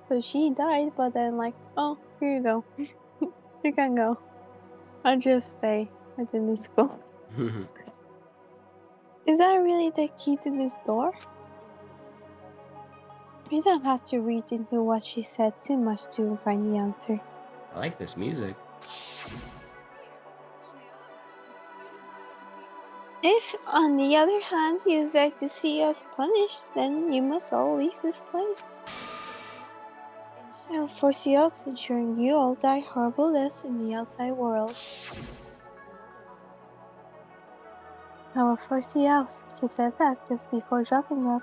So she died, but then like, oh, here you go. You can go. I'll just stay within the school. Is that really the key to this door? You don't have to read into what she said too much to find the answer. I like this music. If, on the other hand, you desire to see us punished, then you must all leave this place. I will force you out, ensuring you all die horrible deaths in the outside world. I will force you out. She said that just before dropping that.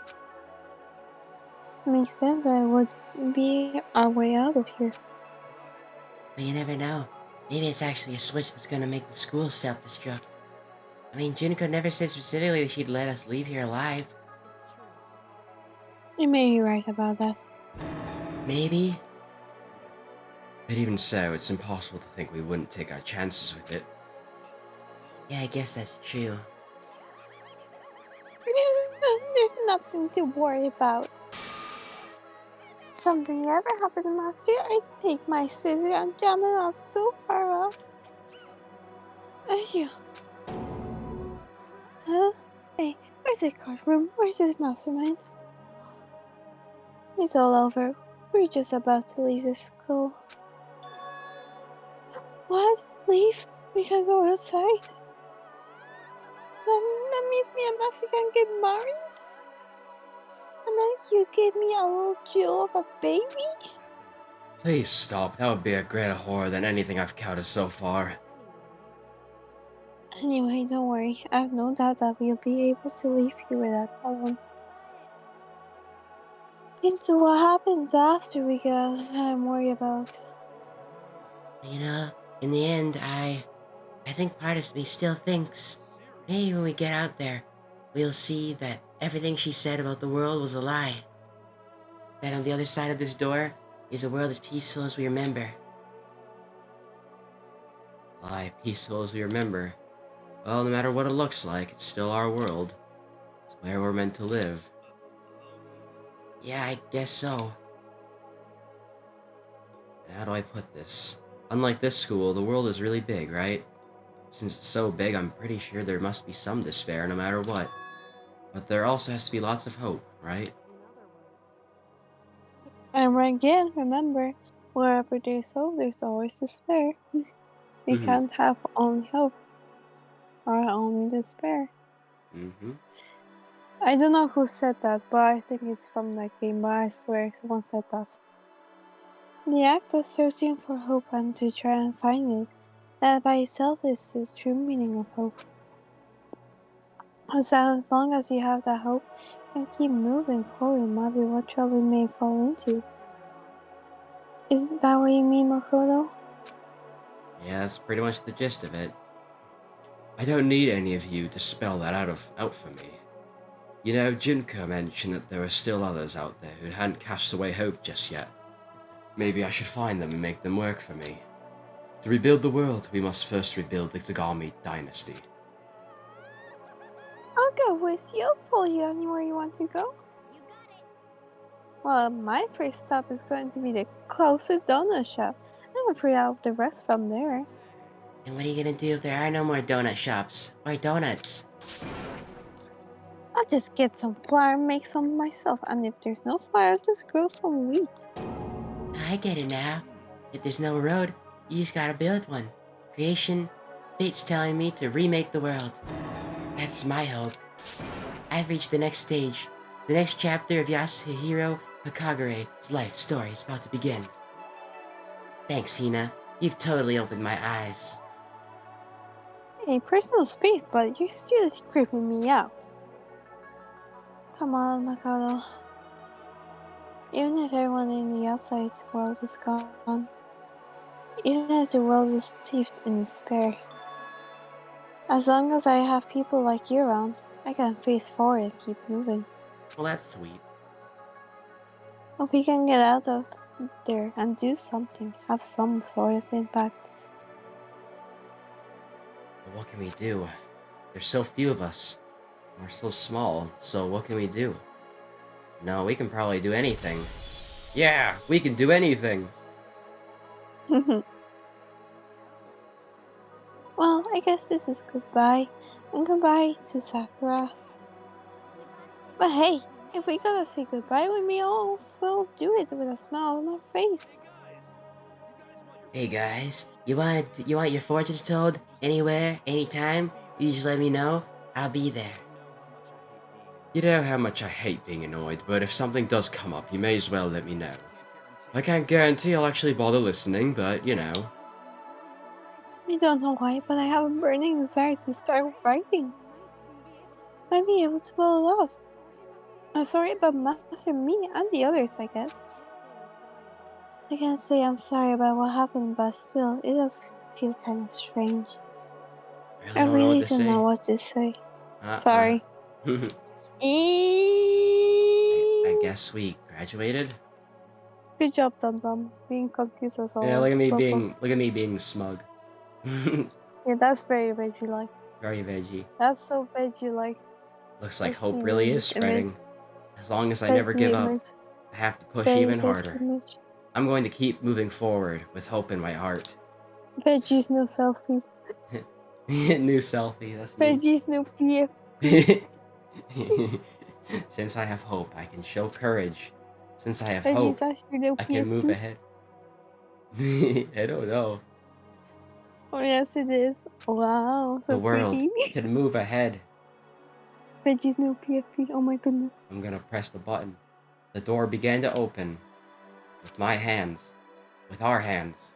Makes sense that it would be our way out of here. But you never know. Maybe it's actually a switch that's gonna make the school self-destruct. I mean, Junko never said specifically that she'd let us leave here alive. You may be right about that. Maybe. But even so, it's impossible to think we wouldn't take our chances with it. Yeah, I guess that's true. There's nothing to worry about. If something ever happened, Master, I'd take my scissors and jam him off so far up. Yeah. Huh? Hey, where's the courtroom? Where's the mastermind? It's all over. We're just about to leave the school. What? Leave? We can go outside? That means me and Master can get married? And then he'll give me a little jewel of a baby? Please stop. That would be a greater horror than anything I've counted so far. Anyway, don't worry. I have no doubt that we'll be able to leave here without problem. It's what happens after we get out that I'm worried about. You know, in the end, I think part of me still thinks maybe when we get out there, we'll see that everything she said about the world was a lie. That on the other side of this door is a world as peaceful as we remember. Lie, peaceful as we remember. Well, no matter what it looks like, it's still our world. It's where we're meant to live. Yeah, I guess so. And how do I put this? Unlike this school, the world is really big, right? Since it's so big, I'm pretty sure there must be some despair no matter what. But there also has to be lots of hope, right? And again, remember, wherever there's hope, there's always despair. We can't have only hope or only despair. I don't know who said that, but I think it's from that game, but I swear someone said that. The act of searching for hope and to try and find it, that by itself is the true meaning of hope. As long as you have that hope, you can keep moving forward no matter what trouble you may fall into. Isn't that what you mean, Makoto? Yeah, that's pretty much the gist of it. I don't need any of you to spell that out for me. You know, Junko mentioned that there are still others out there who hadn't cast away hope just yet. Maybe I should find them and make them work for me. To rebuild the world, we must first rebuild the Tagami dynasty. I'll go with you. I'll follow you anywhere you want to go. Well, my first stop is going to be the closest donut shop. I'm afraid out the rest from there. And what are you gonna do if there are no more donut shops? Or donuts? I'll just get some flour and make some myself. And if there's no flour, I'll just grow some wheat. I get it now. If there's no road, you just gotta build one. Creation, fate's telling me to remake the world. That's my hope. I've reached the next stage. The next chapter of Yasuhiro Hakagure's life story is about to begin. Thanks, Hina. You've totally opened my eyes. Hey, personal space, but you're still creeping me out. Come on, Makoto. Even if everyone in the outside world is gone, even if the world is steeped in despair, as long as I have people like you around, I can face forward and keep moving. Well, that's sweet. Hope we can get out of there and do something, have some sort of impact. But what can we do? There's so few of us. And we're so small, so what can we do? No, we can probably do anything. Yeah, we can do anything! Well, I guess this is goodbye, and goodbye to Sakura. But hey, if we gotta say goodbye, we may as well do it with a smile on our face. Hey guys, you want your fortunes told? Anywhere, anytime? You just let me know. I'll be there. You know how much I hate being annoyed, but if something does come up, you may as well let me know. I can't guarantee I'll actually bother listening, but you know. I don't know why, but I have a burning desire to start writing. Might be able to pull it off. I'm sorry about Master me and the others, I guess. I can't say I'm sorry about what happened, but still, it does feel kind of strange. I I don't know what really to don't say. know what to say. Uh-uh. Sorry. I guess we graduated? Good job, Dum Dum. Being confused as Yeah, always. look at me being smug. Yeah, that's very veggie-like. Very veggie. That's so veggie-like. Looks like I see hope you really in is this image. spreading. As long as I never Veggie give up, image. I have to push Very even veggie harder. image. I'm going to keep moving forward with hope in my heart. Veggie's no selfie. New selfie, that's me. Veggie's no PF. Since I have hope, I can show courage. Since I have Veggie's hope, actually no I can move PFP. ahead. I don't know. Oh yes, it is. Wow, so The world pretty. can move ahead. Veggie's no PFP. Oh my goodness. I'm gonna press the button. The door began to open. With my hands. With our hands.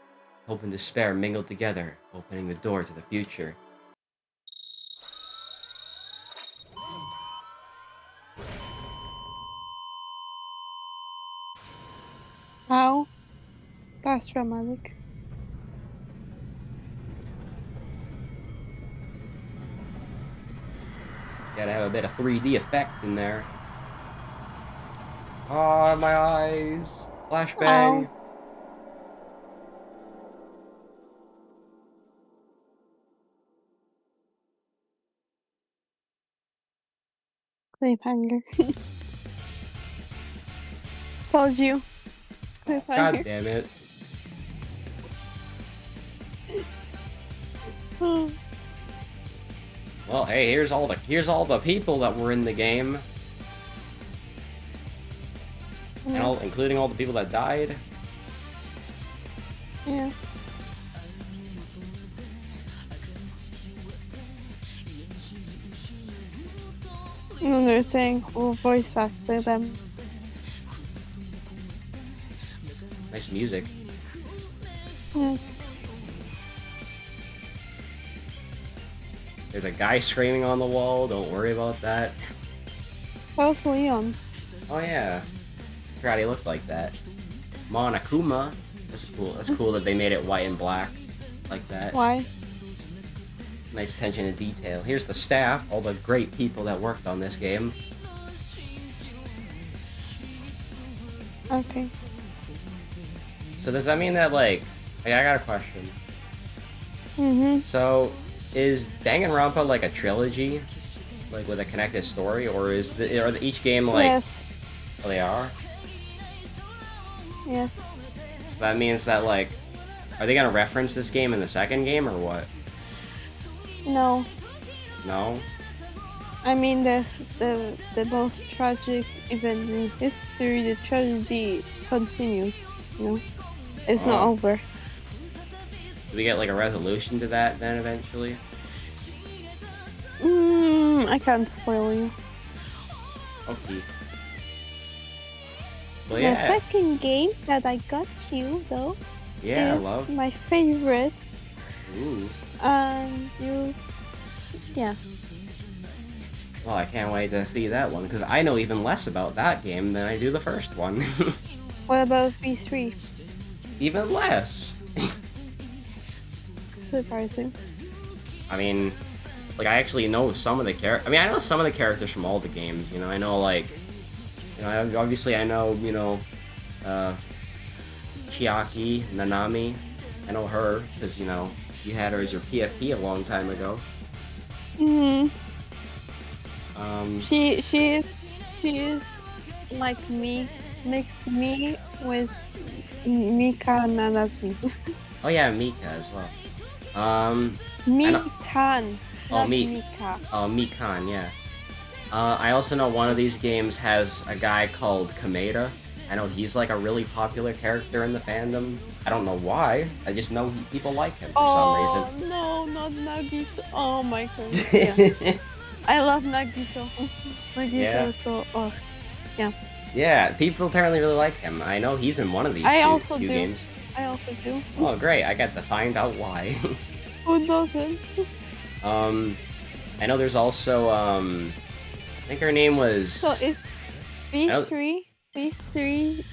Hope and despair mingled together, opening the door to the future. Wow, that's dramatic. Gotta have a bit of 3D effect in there. Ah, my eyes. Flashbang. Wow. Cliffhanger. Told you. God Cliffhanger. damn it. Well, hey, here's all the people that were in the game, and including all the people that died. Yeah. And they're saying who voice acted them. Nice music. Yeah. There's a guy screaming on the wall. Don't worry about that. Where's Leon? Oh yeah, I forgot he looked like that. Monokuma. That's cool. That's cool that they made it white and black, like that. Why? Nice attention to detail. Here's the staff, all the great people that worked on this game. Okay. So does that mean that, like, I got a question. So, is Danganronpa like a trilogy, like with a connected story, or are each game like? Yes. Oh, they are. Yes. So that means that, like, are they gonna reference this game in the second game or what? No. No. I mean, there's the most tragic event in history. The tragedy continues. You know, it's not over. Do we get like a resolution to that then eventually? I can't spoil you. Okay. Well, yeah. The second game that I got you though is my favorite. Ooh. And yeah. Well, I can't wait to see that one because I know even less about that game than I do the first one. What about V3? Even less. Surprising. I mean, like, I actually know some of the characters. I mean, I know some of the characters from all the games, you know. I know, like, you know, obviously I know, you know, Chiaki, Nanami. I know her, because, you know, you had her as your PFP a long time ago. She is like me, mix me with Mika and Nanasmi. Oh yeah, Mika as well. Mikan. Oh, Mika. Oh, Mikan, yeah. I also know one of these games has a guy called Kameda. I know he's like a really popular character in the fandom. I don't know why. I just know people like him for some reason. Oh no, not Nagito. Oh my god. Yeah. I love Nagito. Nagito is so yeah. Yeah, people apparently really like him. I know he's in one of these two games. I also do. Oh great, I got to find out why. Who doesn't? I know there's also I think her name was. So if V3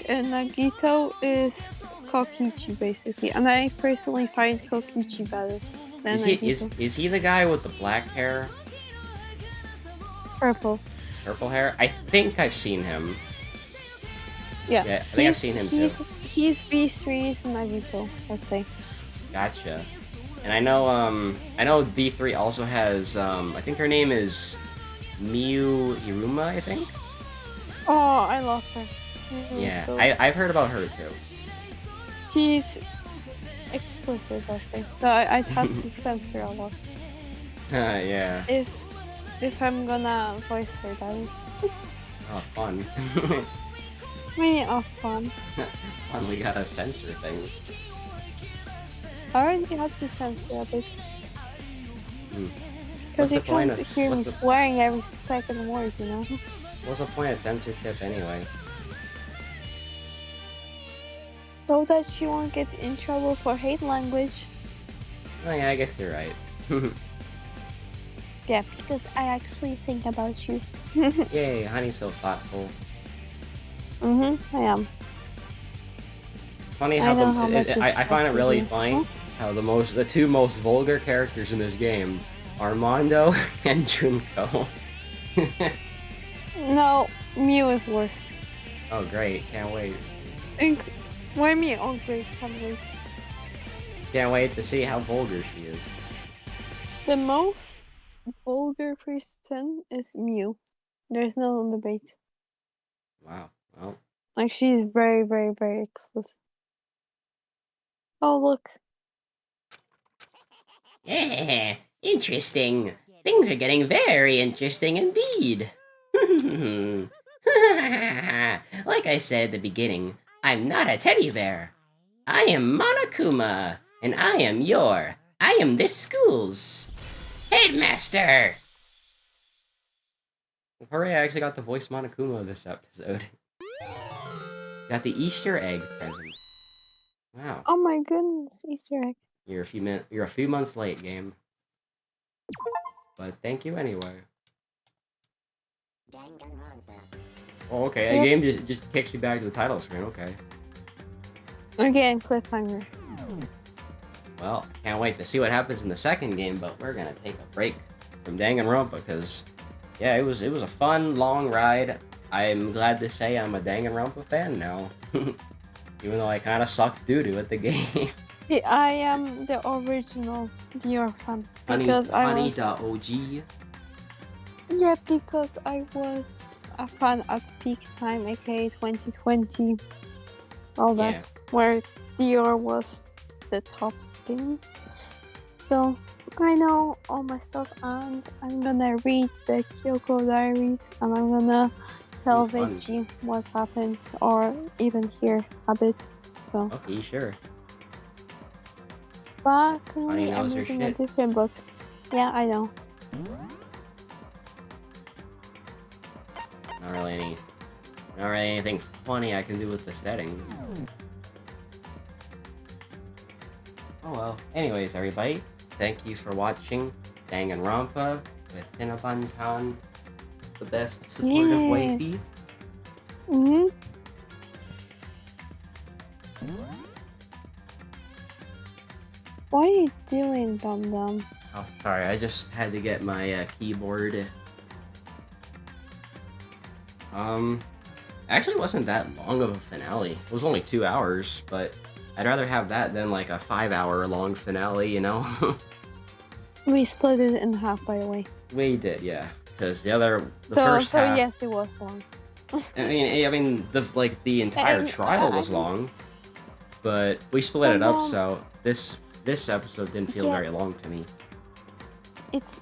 and Nagito is Kokichi basically, and I personally find Kokichi better than Nagito. Is he the guy with the black hair? Purple. Purple hair? I think I've seen him. Yeah, I think I've seen him too. He's V3's Nagito, let's say. Gotcha. And I know V3 also has I think her name is Miyu Iruma, I think. Oh, I love her. Yeah, so... I've heard about her too. She's explicit, I think. So I'd have to censor a lot. Yeah. If I'm gonna voice her, that is. Oh, fun. Really fun. Fun, we gotta censor things. I already had to censor a bit. Because you can't hear me swearing every second word, you know? What's the point of censorship anyway? So that you won't get in trouble for hate language. Oh yeah, I guess you're right. Yeah, because I actually think about you. Yay, honey's so thoughtful. I am. It's funny how I find it really funny how the two most vulgar characters in this game are Mondo and Junko. No, Mew is worse. Oh great, can't wait. Why me? Oh great, can't wait. Can't wait to see how vulgar she is. The most vulgar person is Mew. There's no debate. Wow. Well. Like she's very, very, very explicit. Oh look. Yeah, interesting. Things are getting very interesting indeed. Like I said at the beginning, I'm not a teddy bear. I am Monokuma, and I am this school's headmaster. Hooray, I actually got to voice Monokuma this episode. Got the Easter egg present. Wow. Oh my goodness, Easter egg. You're a few months late, game. But thank you anyway. Oh, okay. A Yep. game just kicks you back to the title screen. Okay. Again, cliffhanger. Well, I can't wait to see what happens in the second game, but we're gonna take a break from Danganronpa because, yeah, it was a fun long ride. I'm glad to say I'm a Danganronpa fan now, even though I kind of sucked doo-doo at the game. I am the original Dior fan Honey, because I honey, was. the OG. Yeah, because I was a fan at peak time, aka 2020, all Yeah. that, where Dior was the top thing. So I know all my stuff, and I'm gonna read the Kyoko Diaries, and I'm gonna Ooh, tell fun. Veggie what happened, or even hear a bit. So, Okay, sure. but Honey currently I'm knows her reading a shit. different book. Yeah, I know. Not really anything funny I can do with the settings. Oh well. Anyways, everybody, thank you for watching Danganronpa with Cinnabon, the best supportive Yeah. wifey. Mhm. What are you doing, Dum Dum? Oh, sorry, I just had to get my keyboard. Actually wasn't that long of a finale. It was only 2 hours, but I'd rather have that than like a 5 hour long finale, you know? We split it in half, by the way. We did, yeah. Because the So, first half. yes, it was long. The entire And trial was long, but we split Dum it up, Dum, so this episode didn't feel yeah, very long to me. it's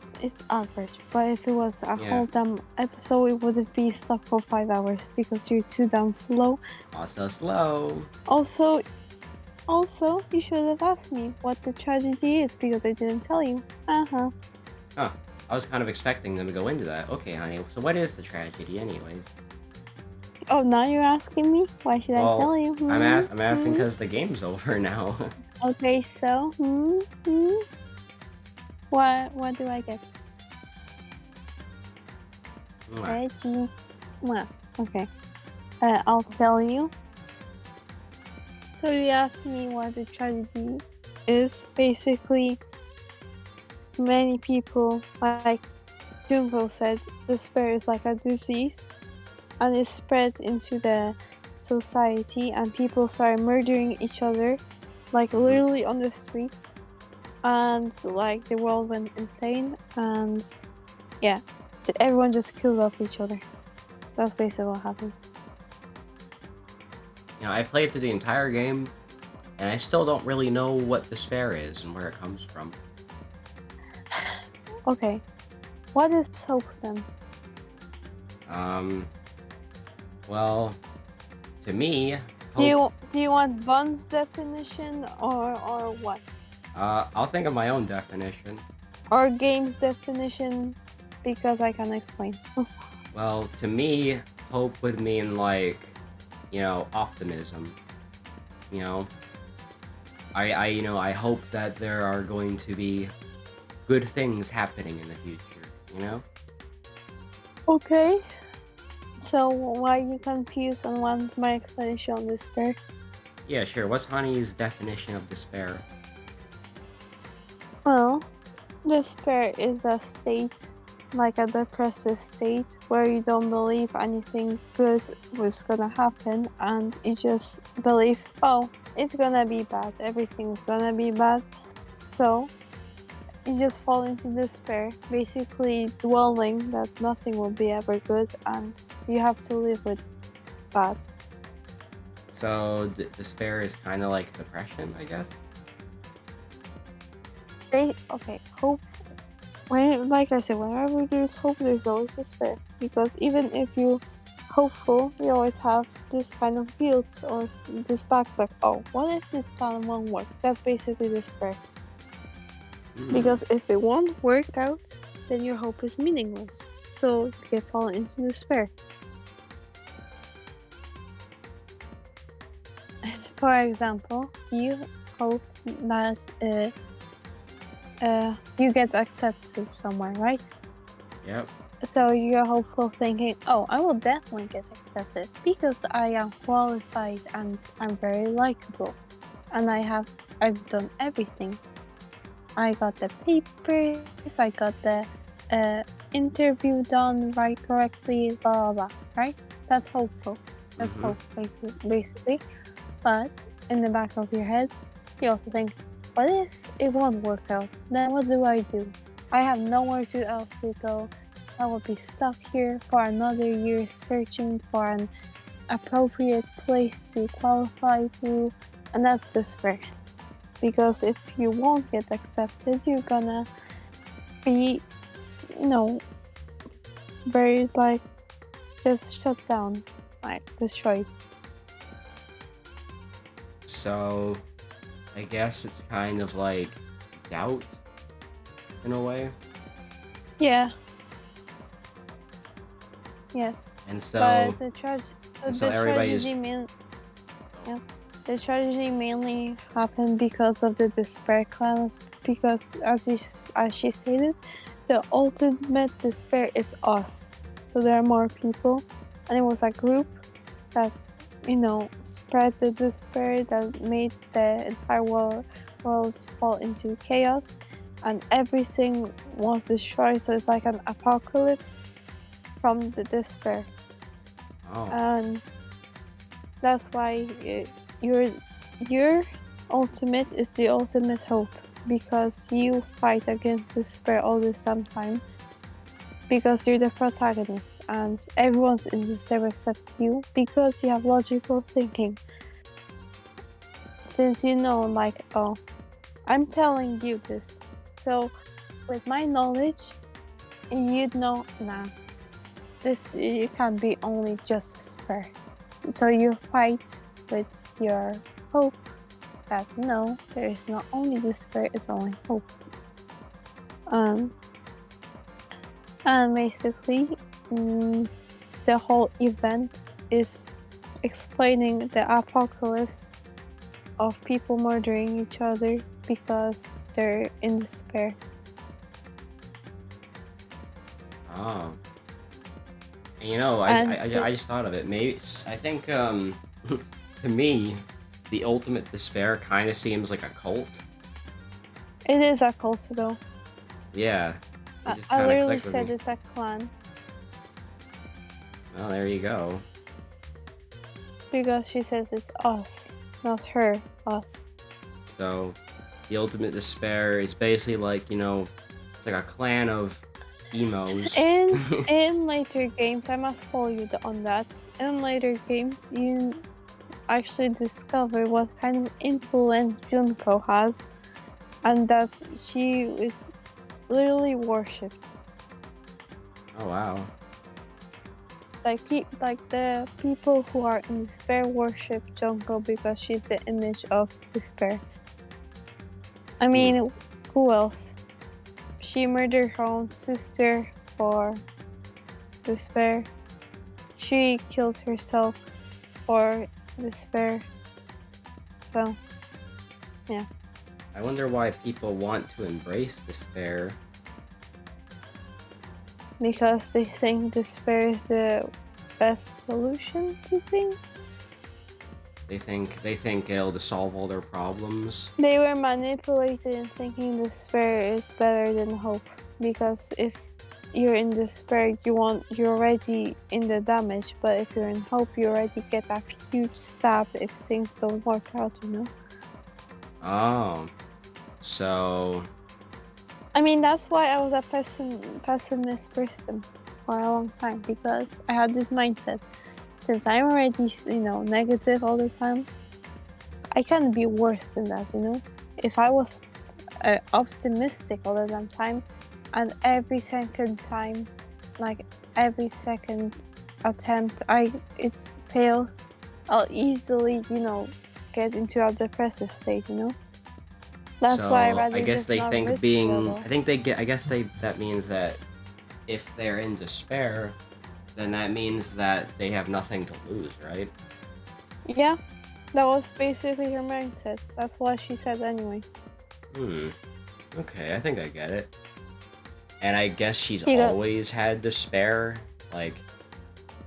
average. But if it was a Yeah. whole damn episode, it wouldn't be stuck for 5 hours because you're too damn slow. Oh, so slow. Also, you should have asked me what the tragedy is because I didn't tell you. Huh. I was kind of expecting them to go into that. Okay, honey, so what is the tragedy anyways? Oh, now you're asking me? Why should I tell you? I'm asking because the game's over now. Okay, so, What do I get? Veggie. Okay. I'll tell you. So you asked me what the tragedy is. Basically, many people, like Junko said, despair is like a disease, and it spread into the society, and people started murdering each other, like literally on the streets, and like the world went insane, and yeah, everyone just killed off each other. That's basically what happened. I played through the entire game, and I still don't really know what despair is and where it comes from. Okay, what is hope then? Well, to me, hope. Do you want Bun's definition or what? I'll think of my own definition. Or game's definition, because I can explain. Well, to me, hope would mean optimism. You know, I hope that there are going to be good things happening in the future. You know. Okay. So why are you confused and want my explanation on despair? Yeah, sure. What's Honey's definition of despair? Well, despair is a state, like a depressive state, where you don't believe anything good was gonna happen, and you just believe, oh, it's gonna be bad, everything's gonna be bad. So you just fall into despair, basically dwelling that nothing will be ever good, and you have to live with bad. So despair is kind of like depression, I guess. Okay, hope. Like I said, whenever there's hope, there's always despair. Because even if you hopeful, you always have this kind of guilt or this back like, oh, what if this plan won't work? That's basically despair. Because if it won't work out, then your hope is meaningless. So you can fall into despair. For example, you hope that you get accepted somewhere, right? Yep. So you're hopeful thinking, oh, I will definitely get accepted because I am qualified and I'm very likable. And I've done everything. I got the papers, I got the interview done right correctly, blah blah blah, right? That's hopeful. That's Mm-hmm. hope basically. But in the back of your head, you also think, what if it won't work out? Then what do? I have nowhere else to go. I will be stuck here for another year searching for an appropriate place to qualify to, and that's despair. Because if you won't get accepted, you're gonna be, you know, very like just shut down, like destroyed. So, I guess it's kind of like doubt in a way. Yeah. Yes. And But so, the tragedy everybody's. mean Oh, yeah. The tragedy mainly happened because of the despair class. Because as she stated, the ultimate despair is us. So there are more people, and it was a group that spread the despair that made the entire world fall into chaos, and everything was destroyed. So it's like an apocalypse from the despair, oh, and that's why your your ultimate is the ultimate hope, because you fight against despair all the same time, because you're the protagonist and everyone's in despair except you, because you have logical thinking. Since like, oh, I'm telling you this, so with my knowledge, you'd know, nah, this you can't be only just despair. So you fight with your hope that no, there is not only despair, it's only hope. Um, and basically, the whole event is explaining the apocalypse of people murdering each other because they're in despair. oh. And And I just thought of it. Maybe I think to me, the ultimate despair kind of seems like a cult. it is a cult though. Yeah, it just I kind of literally clicked with said me. it's a clan Oh, there you go. because she says it's us, not her, us. So, the ultimate despair is basically like it's like a clan of emos. In later games, I must follow you on that. In later games, you actually discover what kind of influence Junko has, and that she is literally worshipped. Oh wow. Like the people who are in despair worship Junko because she's the image of despair. I Hmm. mean, who else? She murdered her own sister for despair. She killed herself for despair. So, yeah. I wonder why people want to embrace despair. Because they think despair is the best solution to things. They think it'll solve all their problems. They were manipulated in thinking despair is better than hope. Because if you're in despair, you're already in the damage. But if you're in hope, you already get a huge stab if things don't work out. Oh, so I mean, that's why I was a pessimist person for a long time, because I had this mindset. Since I'm already, negative all the time, I can't be worse than that. If I was optimistic all the damn time, and every second time, like every second attempt, it fails, I'll easily, get into a depressive state. That's why I so I rather guess just they not think risk it at being all. I think they get I guess they that means that if they're in despair, then that means that they have nothing to lose, right? Yeah, that was basically her mindset. That's what she said anyway. Hmm. Okay, I think I get it. And I guess she's She got always had despair. Like,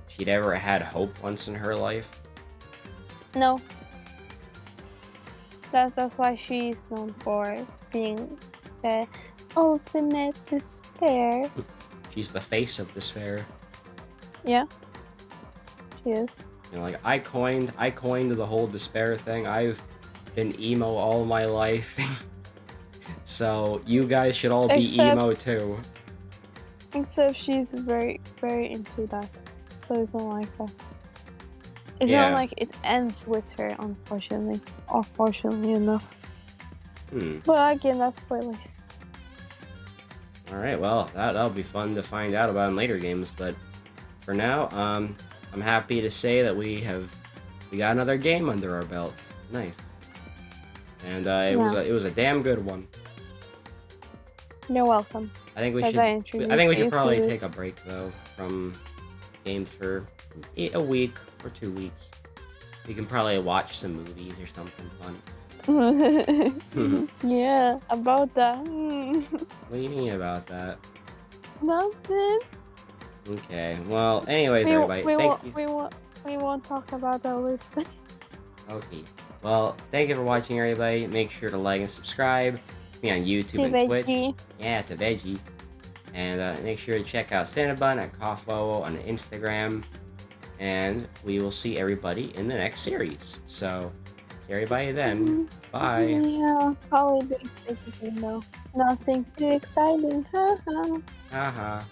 she'd ever had hope once in her life. no. That's why she's known for being the ultimate despair. She's the face of despair. Yeah, she is. You know, like I coined the whole despair thing. I've been emo all my life. So you guys should all be Except emo too. except she's very very into that. So it's not like that. It's not Yeah. like it ends with her, unfortunately. Unfortunately enough. But again, that's spoilers. Alright, well, that'll be fun to find out about in later games, but for now, I'm happy to say that we got another game under our belts. Nice. And it was a damn good one. You're welcome. I think we As should I introduce you probably to take a break though from games for a week or 2 weeks. We can probably watch some movies or something fun. Yeah, about that. What do you mean about that? Nothing. Okay. Well, anyways, everybody, thank you. We won't talk about that list. Okay. Well, thank you for watching, everybody. Make sure to like and subscribe. Me on YouTube and Twitch. Yeah, to Veggie. And make sure to check out Cinnabon and Coffo on Instagram. And we will see everybody in the next series. So, see everybody then. Bye. Yeah, holidays basically no. Nothing too exciting. Haha. Haha.